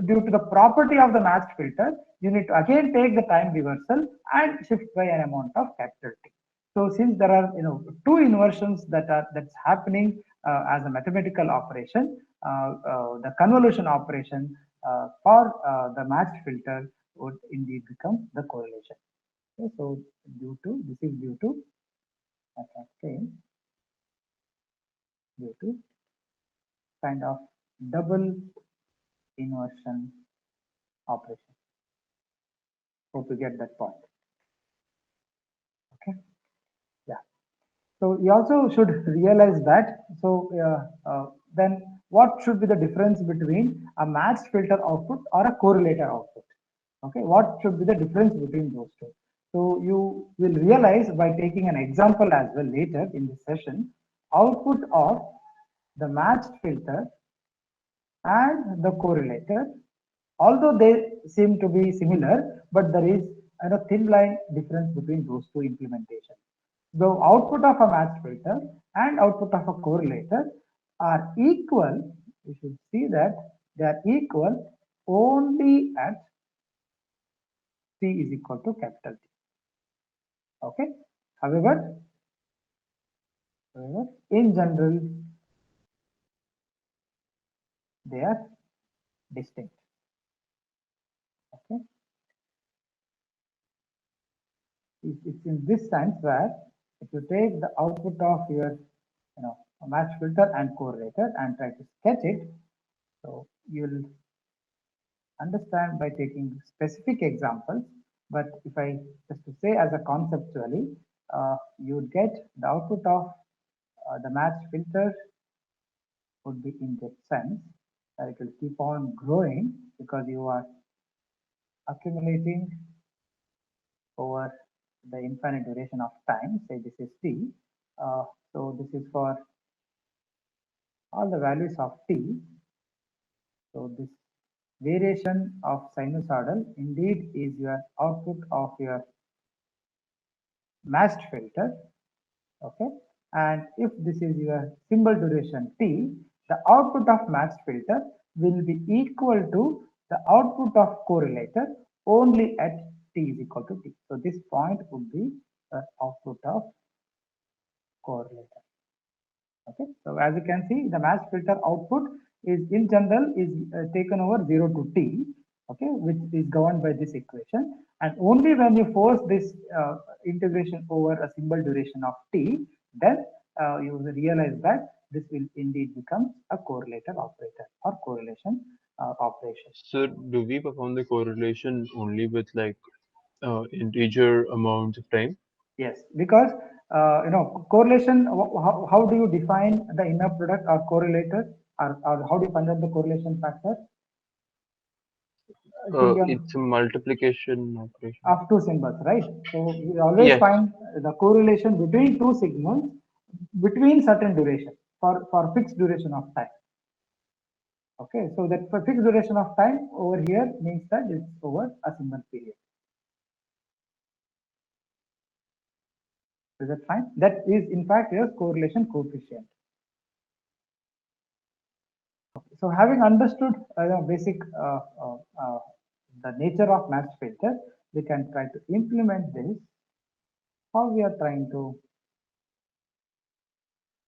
Due to the property of the matched filter, you need to again take the time reversal and shift by an amount of capital T. So since there are two inversions that's happening as a mathematical operation, the convolution operation for the matched filter would indeed become the correlation. Okay, so this is due to, as I say, due to kind of double inversion operation. Hope you get that point. Okay, yeah. So you also should realize that. So then what should be the difference between a matched filter output or a correlator output? Okay, what should be the difference between those two? So you will realize by taking an example as well later in this session, output of the matched filter and the correlator, although they seem to be similar, but there is a thin line difference between those two implementations. The output of a matched filter and output of a correlator are equal. You should see that they are equal only at t is equal to capital T. Okay. However, in general, they are distinct. Okay. It's in this sense where if you take the output of your match filter and correlator and try to sketch it, so you'll understand by taking specific examples. But if I just to say as a conceptually, you would get the output of the match filter would be in that sense that it will keep on growing because you are accumulating over the infinite duration of time. Say this is t. So this is for all the values of t. So this variation of sinusoidal indeed is your output of your matched filter, okay, and if this is your symbol duration t, the output of matched filter will be equal to the output of correlator only at t is equal to t. So this point would be the output of correlator. Okay, so as you can see, the matched filter output is in general is taken over 0 to t, okay, which is governed by this equation, and only when you force this integration over a symbol duration of t, then you will realize that this will indeed become a correlator operator or correlation operation. So do we perform the correlation only with like integer amounts of time? Yes, because correlation. How do you define the inner product or correlator, or how do you find out the correlation factor? Boolean It's a multiplication operation. of two symbols, right? So we always Yes. find the correlation between two signals between certain duration for fixed duration of time. Okay, so that for fixed duration of time over here means that it's over a single period. Is that fine? That is in fact your correlation coefficient. So having understood basic the nature of matched filter, we can try to implement this. How we are trying to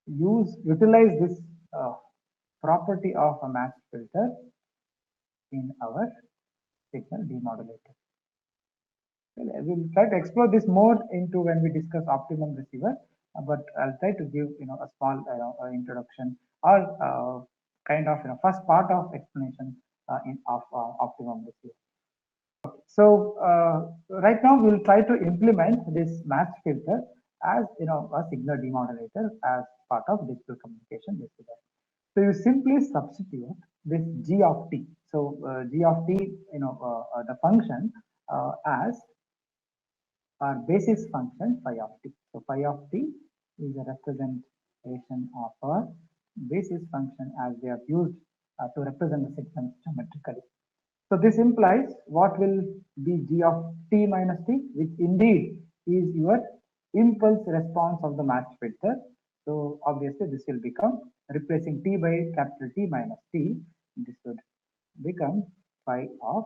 utilize this property of a matched filter in our signal demodulator. Well, we'll try to explore this more into when we discuss optimum receiver, but I'll try to give a small introduction or kind of first part of explanation of optimum receiver. So right now we'll try to implement this matched filter as a signal demodulator as part of digital communication receiver. So you simply substitute this g of t. So g of t, the function as our basis function phi of t. So phi of t is a representation of our basis function as we have used to represent the signal geometrically. So this implies what will be g of t minus t, which indeed is your impulse response of the matched filter. So obviously this will become replacing t by capital T minus t. This would become phi of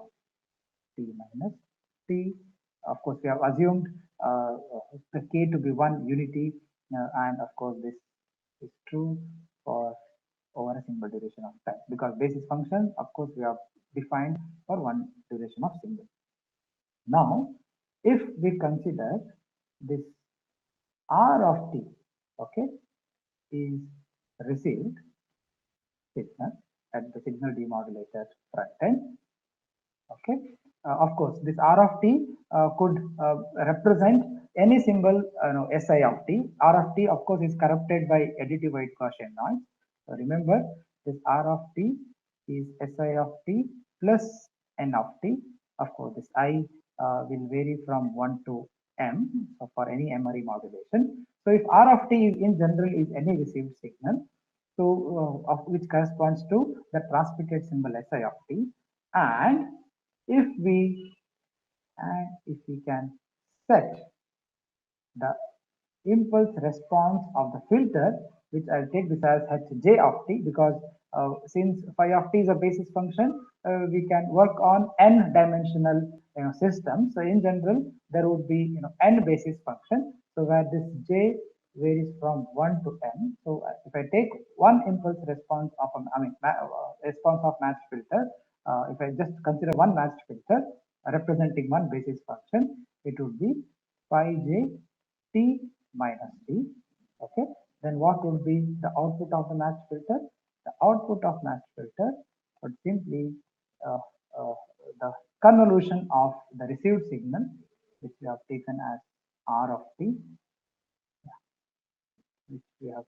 t minus t. Of course, we have assumed the k to be one unity, and of course this is true for over a single duration of time, because basis function, of course, we have defined for one duration of single. Now, if we consider this R of t, okay, is received signal at the signal demodulator front end, okay. Of course, this R of t could represent any symbol, Si of t. R of t, of course, is corrupted by additive white Gaussian noise. So remember, this R of t is Si of t plus N of t. Of course, this I will vary from 1 to M, so for any memory modulation. So if R of t is in general is any received signal, so of which corresponds to the transmitted symbol Si of t, and if we can set the impulse response of the filter, which I'll take this as Hj of t, because since phi of t is a basis function, we can work on n dimensional system. So in general, there would be n basis function. So where this j varies from 1 to n. So if I take one impulse response of response of matched filter, if I just consider one matched filter representing one basis function, it would be phi j t minus t. Okay, then what would be the output of the matched filter? The output of matched filter would simply uh, uh, the convolution of the received signal, which we have taken as R of t, which we have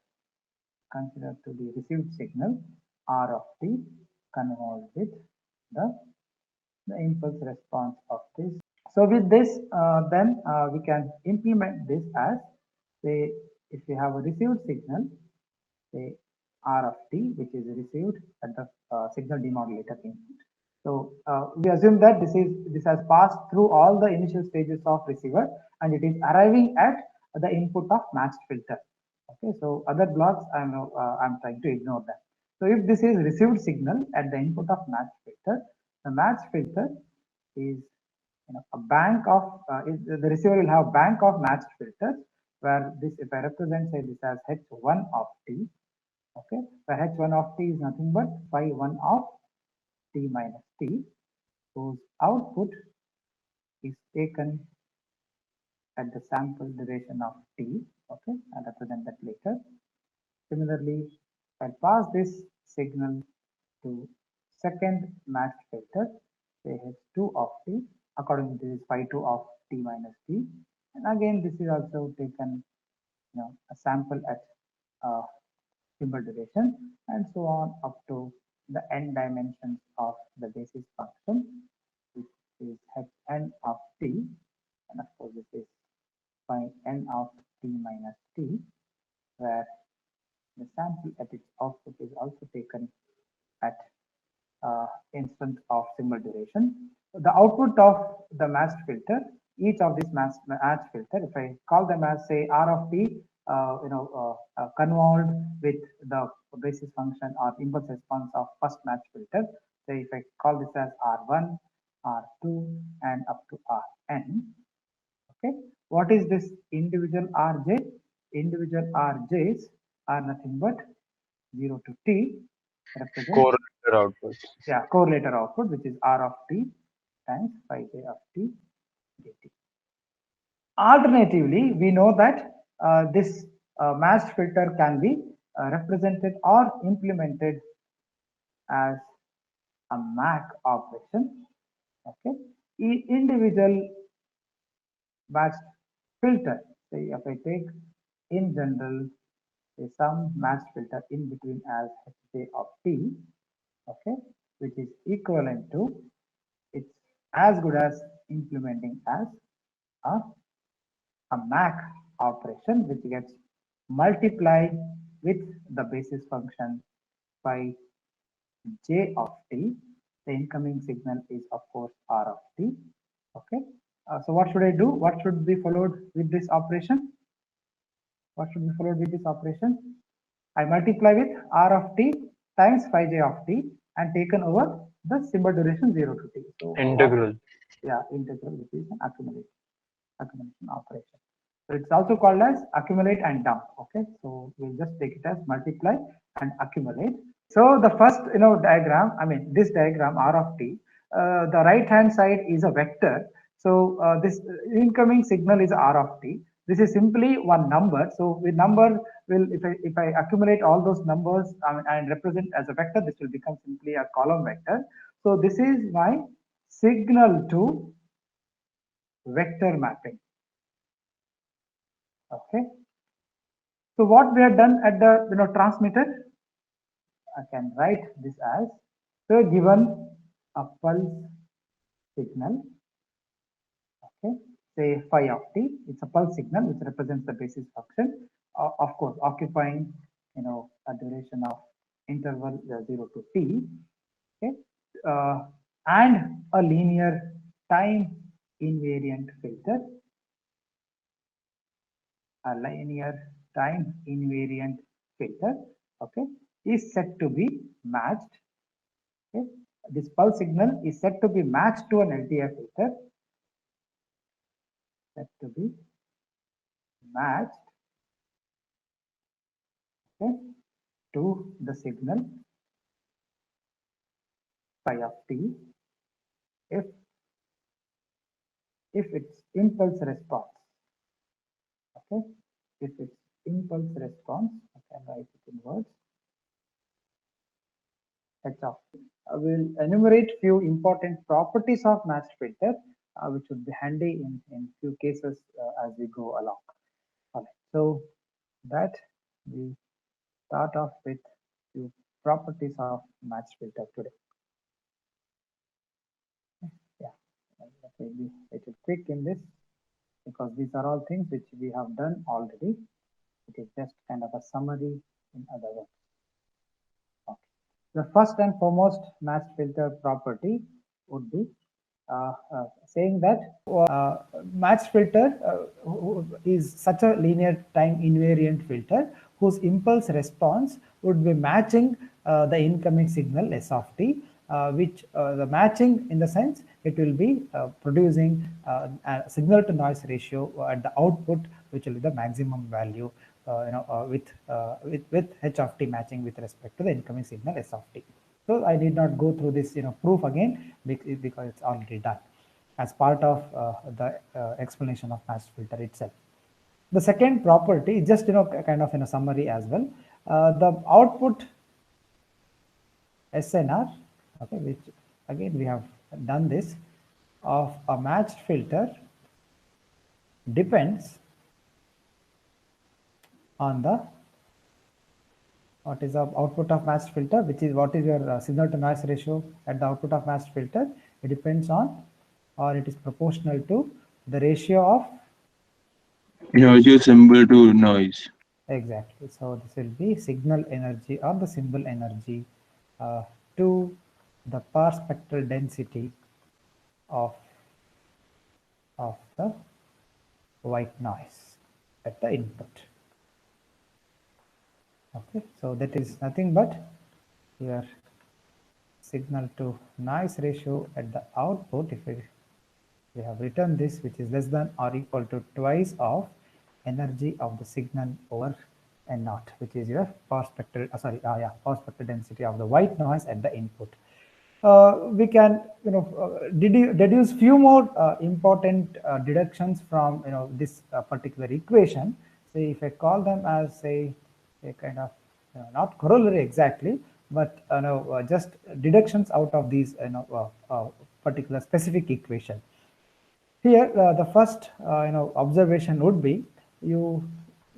considered to be received signal R of t convolved with the impulse response of this. So with this, then we can implement this as, say, if we have a received signal, say R of t, which is received at the signal demodulator input. So we assume that this has passed through all the initial stages of receiver and it is arriving at the input of matched filter. Okay, so other blocks I'm trying to ignore that. So if this is received signal at the input of matched filter, the matched filter is a bank of the receiver will have bank of matched filters where this, if I represent say this as h1 of t, okay, where h1 of t is nothing but phi 1 of t minus t, whose output is taken at the sample duration of t. Okay, I'll represent that later. Similarly, I'll pass this signal to second matched filter, say h2 of t, according to this phi 2 of t minus t. And again, this is also taken, a sample at symbol duration, and so on up to the n dimensions of the basis function, which is hn of t, and of course this is by n of t minus t, where the sample at its output is also taken at instant of symbol duration. The output of the matched filter, each of these matched filter, if I call them as say R of t, convolved with the basis function or impulse response of first matched filter. Say if I call this as R1, R2, and up to Rn. Okay, what is this individual Rj? Individual Rj's are nothing but 0 to t represent Correlator output. correlator output, which is R of t times phi j of t dt. Alternatively, we know that this matched filter can be represented or implemented as a MAC operation. Okay, individual matched filter. Say if I take in general some matched filter in between as hj of t, okay, which is equivalent to, it's as good as implementing as a MAC operation, which gets multiplied with the basis function by j of t. The incoming signal is of course r of t. Okay. So what should I do? What should be followed with this operation? What should be followed with this operation? I multiply with r of t times phi j of t and taken over the symbol duration 0 to t. So Integral. integral, which is an accumulation operation. So it's also called as accumulate and dump. Okay, so we'll just take it as multiply and accumulate. So the first diagram, I mean this diagram R of t, the right hand side is a vector. So this incoming signal is R of t. This is simply one number. So with number will, if I accumulate all those numbers and represent as a vector, this will become simply a column vector. So this is my signal to vector mapping. Okay. So what we have done at the transmitter, I can write this as, so given a pulse signal, okay, say phi of t, it's a pulse signal which represents the basis function, of course occupying a duration of interval 0 to t, okay, and a linear time invariant filter, a linear time invariant filter, okay, is said to be matched. Okay, this pulse signal is said to be matched to an LTI filter, said to be matched, okay, to the signal phi of t if its impulse response, okay, if its impulse response, I can write it in words, h of t. I will enumerate few important properties of matched filter, which would be handy in few cases as we go along. All right, so that we start off with few properties of matched filter today. Yeah, okay, be a little quick in this because these are all things which we have done already. It is just kind of a summary in other words. Okay. The first and foremost matched filter property would be saying that matched filter is such a linear time invariant filter whose impulse response would be matching the incoming signal S of t, which the matching in the sense it will be producing a signal to noise ratio at the output, which will be the maximum value with h of t matching with respect to the incoming signal S of t. So I need not go through this proof again because it's already done as part of the explanation of matched filter itself. The second property, just kind of in a summary as well, the output SNR, okay, which again we have done this, of a matched filter depends on the what is the output of matched filter, which is what is your signal to noise ratio at the output of matched filter. It depends on, or it is proportional to, the ratio of Energy symbol to noise. exactly. So this will be signal energy or the symbol energy to the power spectral density of the white noise at the input. Okay, so that is nothing but your signal to noise ratio at the output. If we have written this, which is less than or equal to twice of energy of the signal over N naught, which is your power spectral power spectral density of the white noise at the input. We can deduce few more important deductions from this particular equation. Say if I call them as say a kind of not corollary exactly, but just deductions out of these particular specific equation. Here the first observation would be, you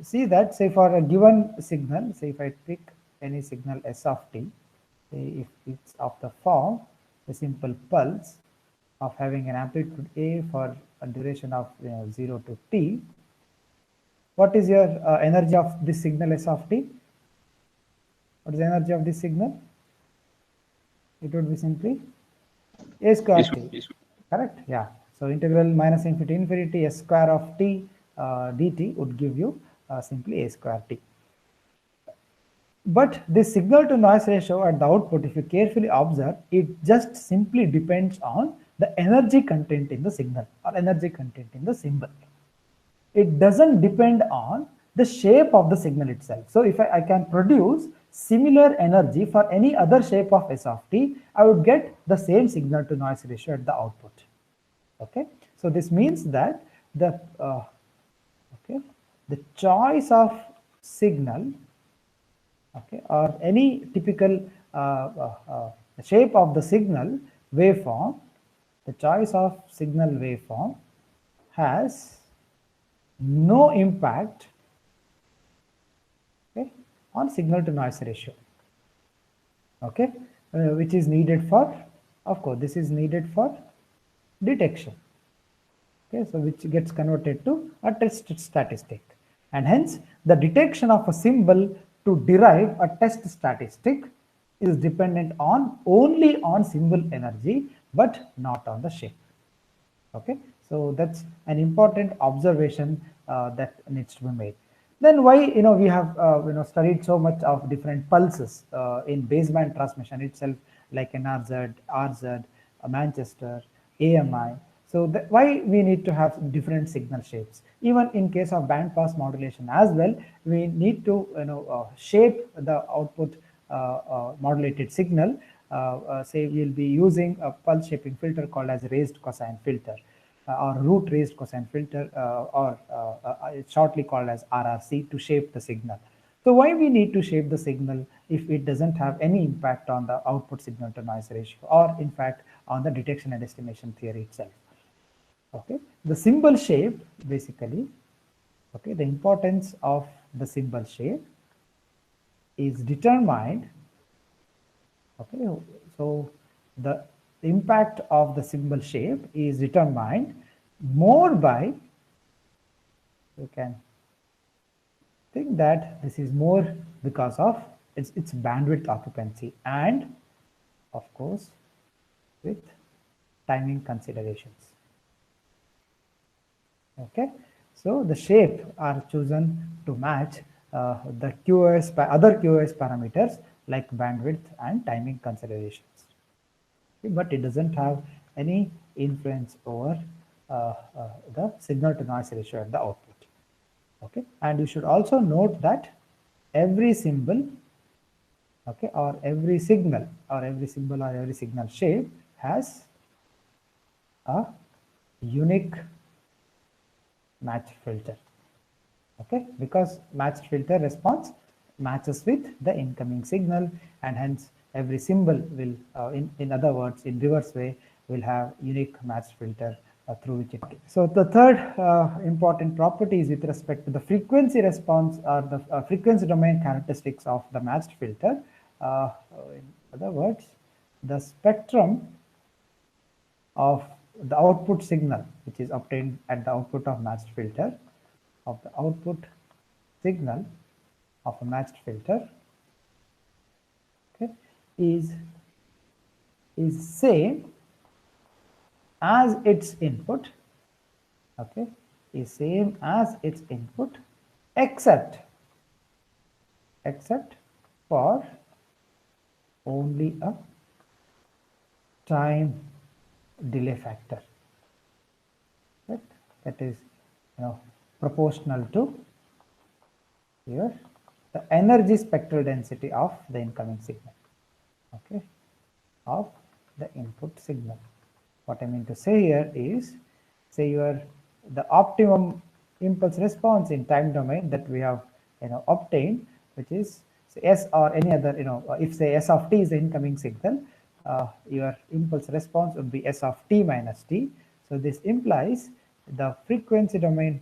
see that say for a given signal, say if I pick any signal S of t, if it's of the form a simple pulse of having an amplitude A for a duration of 0 to t, what is your energy of this signal S of t? What is the energy of this signal? It would be simply A square t, correct? Yeah. So integral minus infinity to infinity S square of t dt would give you simply A square t. But this signal to noise ratio at the output, if you carefully observe, it just simply depends on the energy content in the signal or energy content in the symbol. It doesn't depend on the shape of the signal itself. So if I can produce similar energy for any other shape of S of t, I would get the same signal to noise ratio at the output. Okay, so this means that the choice of signal, okay, or any typical shape of the signal waveform, the choice of signal waveform has no impact, okay, on signal to noise ratio, okay, which is needed for, of course, this is needed for detection. Okay, so which gets converted to a test statistic, and hence the detection of a symbol to derive a test statistic is dependent on only on symbol energy but not on the shape. Okay, so that's an important observation that needs to be made. Then why we have studied so much of different pulses in baseband transmission itself, like NRZ, RZ, Manchester, AMI. So why we need to have different signal shapes? Even in case of band pass modulation as well, we need to shape the output modulated signal. Say we'll be using a pulse shaping filter called as raised cosine filter. Or root raised cosine filter, or it's shortly called as RRC, to shape the signal. So why we need to shape the signal if it doesn't have any impact on the output signal to noise ratio, or in fact on the detection and estimation theory itself? Okay, the symbol shape basically, okay, the importance of the symbol shape is determined, okay, so the impact of the symbol shape is determined more by, you can think that this is more because of its bandwidth occupancy, and of course with timing considerations. Okay, so the shape are chosen to match the QoS other QoS parameters like bandwidth and timing considerations, but it doesn't have any influence over the signal to noise ratio at the output. Okay, and you should also note that every symbol, okay, or every signal or every symbol or every signal shape has a unique match filter. Okay, because matched filter response matches with the incoming signal, and hence every symbol will in other words, in reverse way, will have unique matched filter through which it. So the third important property is with respect to the frequency response or the frequency domain characteristics of the matched filter. In other words, the spectrum of the output signal which is obtained at the output of matched filter, of the output signal of a matched filter, okay, is same as its input, okay, is same as its input, except for only a time delay factor, right? That is, proportional to here the energy spectral density of the incoming signal, okay, of the input signal. What I mean to say here is, say the optimum impulse response in time domain that we have obtained, which is say S or any other, if say S of t is the incoming signal, your impulse response would be S of t minus t. So this implies the frequency domain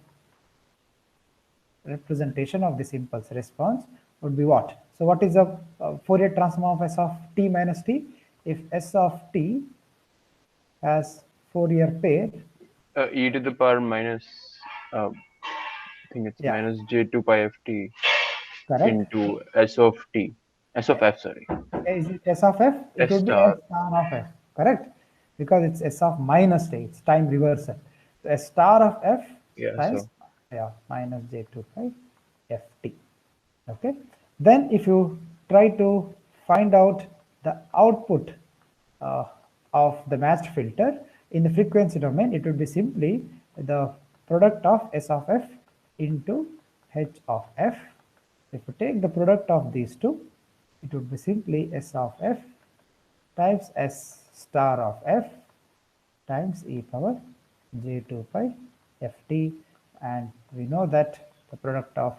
representation of this impulse response would be what? So what is the Fourier transform of S of t minus t? If S of t has Fourier pair, e to the power minus, I think it's yeah, minus j2 pi ft correct. into s of t, s of f, sorry, Is it S of f? It s would be S star. star of f, correct? Because it's S of minus t, it's time reversal. So S star of f Yeah, times, so yeah, minus j2 pi ft. Okay. Then if you try to find out the output uh, of the matched filter in the frequency domain, it would be simply the product of S of f into h of f. If you take the product of these two, it would be simply S of f times S star of f times e power j2 pi ft, and we know that the product of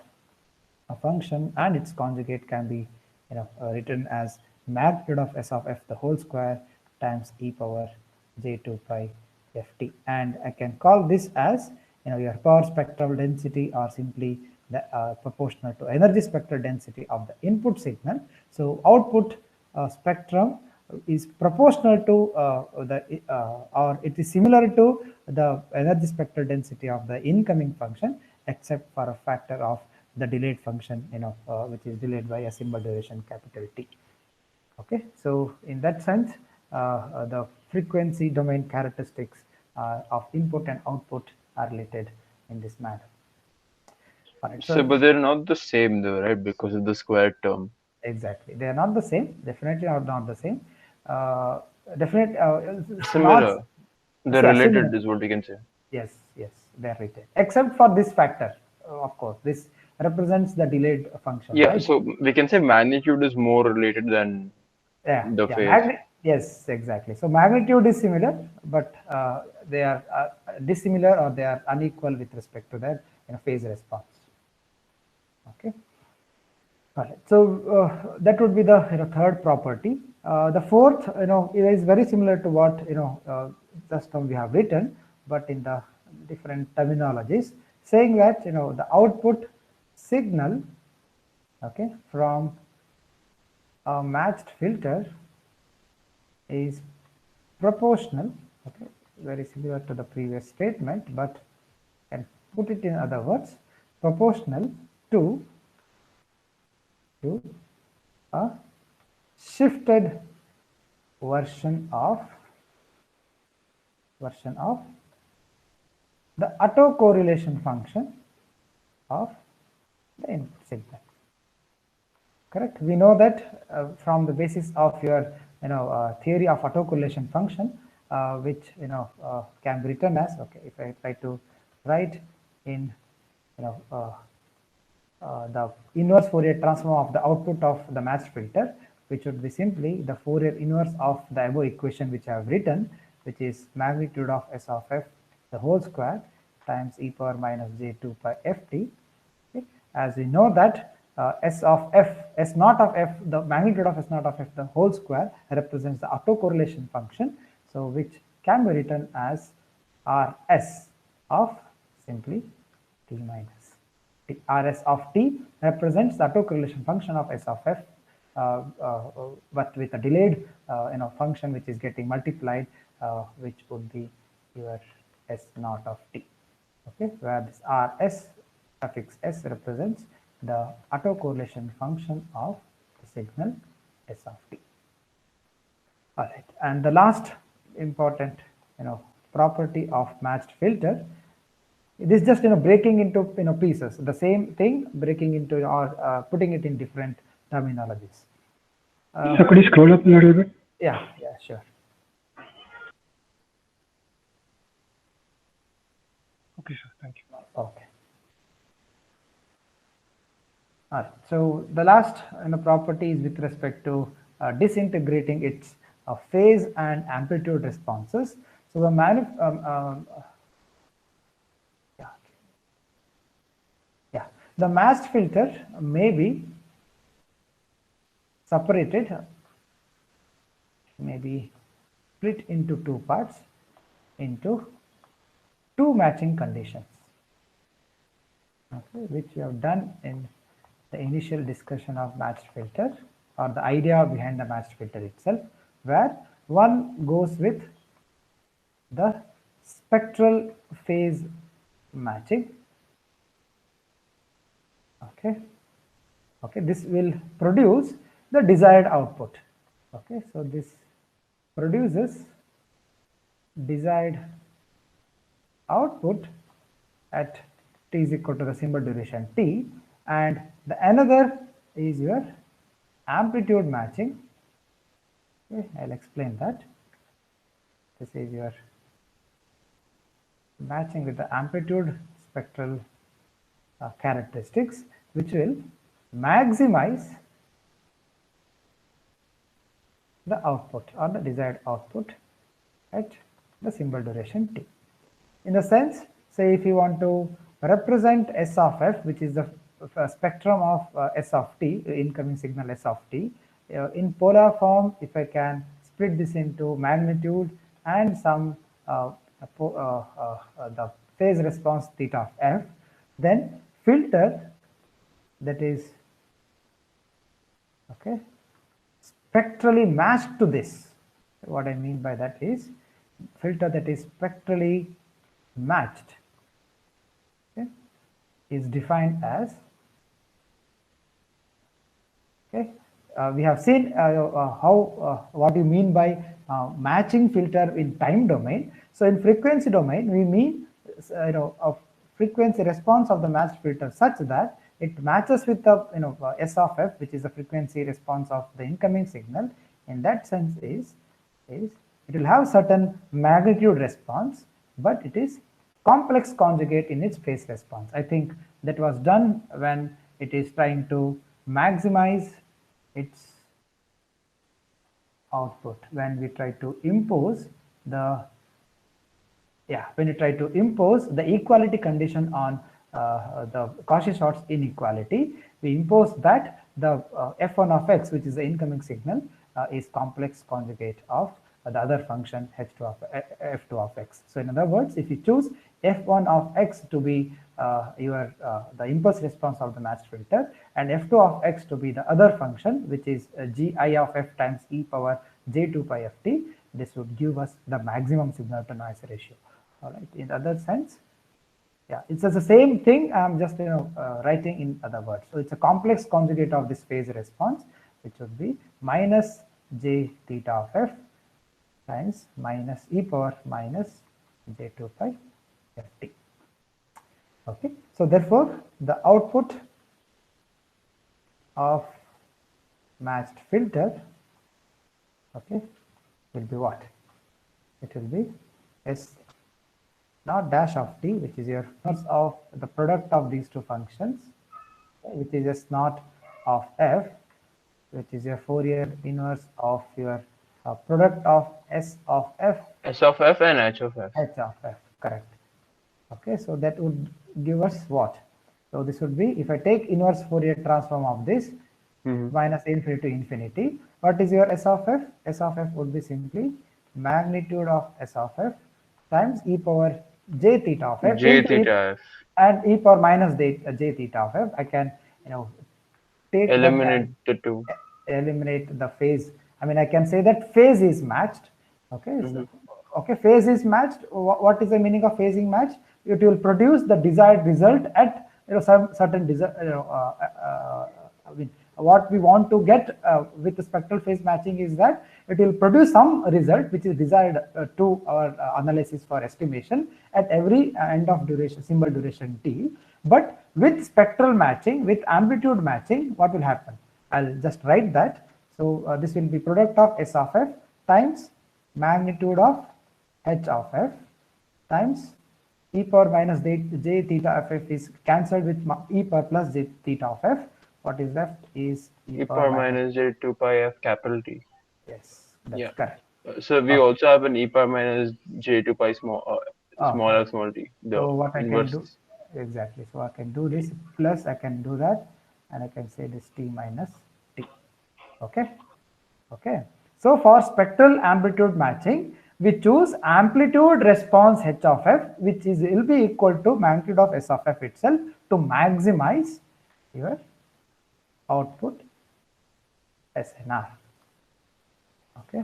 a function and its conjugate can be written as magnitude of S of f the whole square times e power j2 pi ft, and I can call this as your power spectral density, or simply the proportional to energy spectral density of the input signal. So output spectrum is proportional to or it is similar to the energy spectral density of the incoming function, except for a factor of the delayed function, which is delayed by a symbol duration capital T. Okay, so in that sense, the frequency domain characteristics of input and output are related in this manner. All right, so but they're not the same though, right? Because of the square term. exactly, they are not the same. Definitely not the same. Definitely Similar. not. They're Yeah, related, similar. is what we can say. Yes, yes, they are related, except for this factor. Of course, this represents the delayed function, Yeah, right? so we can say magnitude is more related than Yeah, the yeah, phase. yes, exactly. So magnitude is similar, but they are dissimilar, or they are unequal with respect to their phase response. Okay. All right. So that would be the third property. The fourth, it is very similar to what just now we have written, but in the different terminologies, saying that the output signal, okay, from a matched filter is proportional, okay, very similar to the previous statement, but can put it in other words, proportional to a shifted version of the autocorrelation function of the input signal. Correct. We know that from the basis of your theory of autocorrelation function, which can be written as, okay, if I try to write in the inverse Fourier transform of the output of the matched filter, which would be simply the Fourier inverse of the above equation which I have written, which is magnitude of S of f the whole square times e power minus j2 pi ft. Okay. As we know that S of f, S naught of f, the magnitude of S naught of f the whole square represents the autocorrelation function, so which can be written as Rs of simply t minus t. Rs of t represents the autocorrelation function of S of f, but with a delayed function which is getting multiplied, which would be your S naught of t. Okay, where this Rs suffix s represents the autocorrelation function of the signal S of t. All right, and the last important property of matched filter, this just breaking into pieces, the same thing breaking into or putting it in different terminologies. So could you scroll up a little bit? Yeah, sure. Okay, sir. Thank you. Okay. All right. So the last property is with respect to disintegrating its phase and amplitude responses. So the the matched filter may be separated, maybe split into two parts into two matching conditions, okay, which we have done in the initial discussion of matched filter, or the idea behind the matched filter itself, where one goes with the spectral phase matching. Okay, this will produce the desired output. Okay, so this produces desired output at t is equal to the symbol duration t, and the another is your amplitude matching. Okay, I'll explain that. This is your matching with the amplitude spectral characteristics, which will maximize the output or the desired output at the symbol duration t. In the sense, say if you want to represent S of f, which is the spectrum of S of t, incoming signal S of t, in polar form, if I can split this into magnitude and some the phase response theta of f, then filter that is spectrally matched to this. What I mean by that is filter that is spectrally matched is defined as, we have seen how what you mean by matching filter in time domain. So in frequency domain, we mean a frequency response of the matched filter such that it matches with the S of f, which is the frequency response of the incoming signal. In that sense, is it will have certain magnitude response, but it is complex conjugate in its phase response. I think that was done when it is trying to maximize its output, when we try to impose the the equality condition on the Cauchy-Schwarz inequality. We impose that the f1 of x, which is the incoming signal, is complex conjugate of the other function h2 of f2 of x. So in other words, if you choose f1 of x to be the impulse response of the matched filter, and f2 of x to be the other function, which is gi of f times e power j2 pi ft, this would give us the maximum signal to noise ratio. All right. In other sense, it's just the same thing. I'm just writing in other words. So it's a complex conjugate of this phase response, which would be minus j theta of f times minus e power minus j2 pi ft. Okay, so therefore the output of matched filter, okay, will be what? It will be s not dash of t, which is your inverse of the product of these two functions, which is s naught of f, which is your Fourier inverse of your product of s of f, S of f and h of f. h of f, correct. Okay, so that would give us what? So this would be, if I take inverse Fourier transform of this, minus infinity to infinity, what is your s of f? S of f would be simply magnitude of s of f times e power j theta of f J into e, theta f. and e power minus j theta of f. I can, take Eliminate that the two. and eliminate the phase. I mean, I can say that phase is matched. Okay, so, okay, phase is matched. What is the meaning of phasing matched? It will produce the desired result at some certain I mean, what we want to get with the spectral phase matching is that it will produce some result which is desired to our analysis for estimation at every end of duration, symbol duration t. But with spectral matching, with amplitude matching, what will happen? I'll just write that. So this will be product of s of f times magnitude of h of f times e power minus j theta of f is cancelled with e power plus j theta of f. What is left is E power minus j2 pi f capital T. Yes, that's Yeah. correct. So we also have an e power minus j2 pi small Okay. small t. The So what I can inverse. do, exactly. So I can do this plus I can do that, and I can say this t minus t. Okay. Okay. So for spectral amplitude matching, we choose amplitude response h of f, which is will be equal to magnitude of s of f itself to maximize your output SNR. Okay.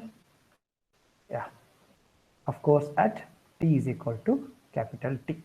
Yeah. Of course, at t is equal to capital T.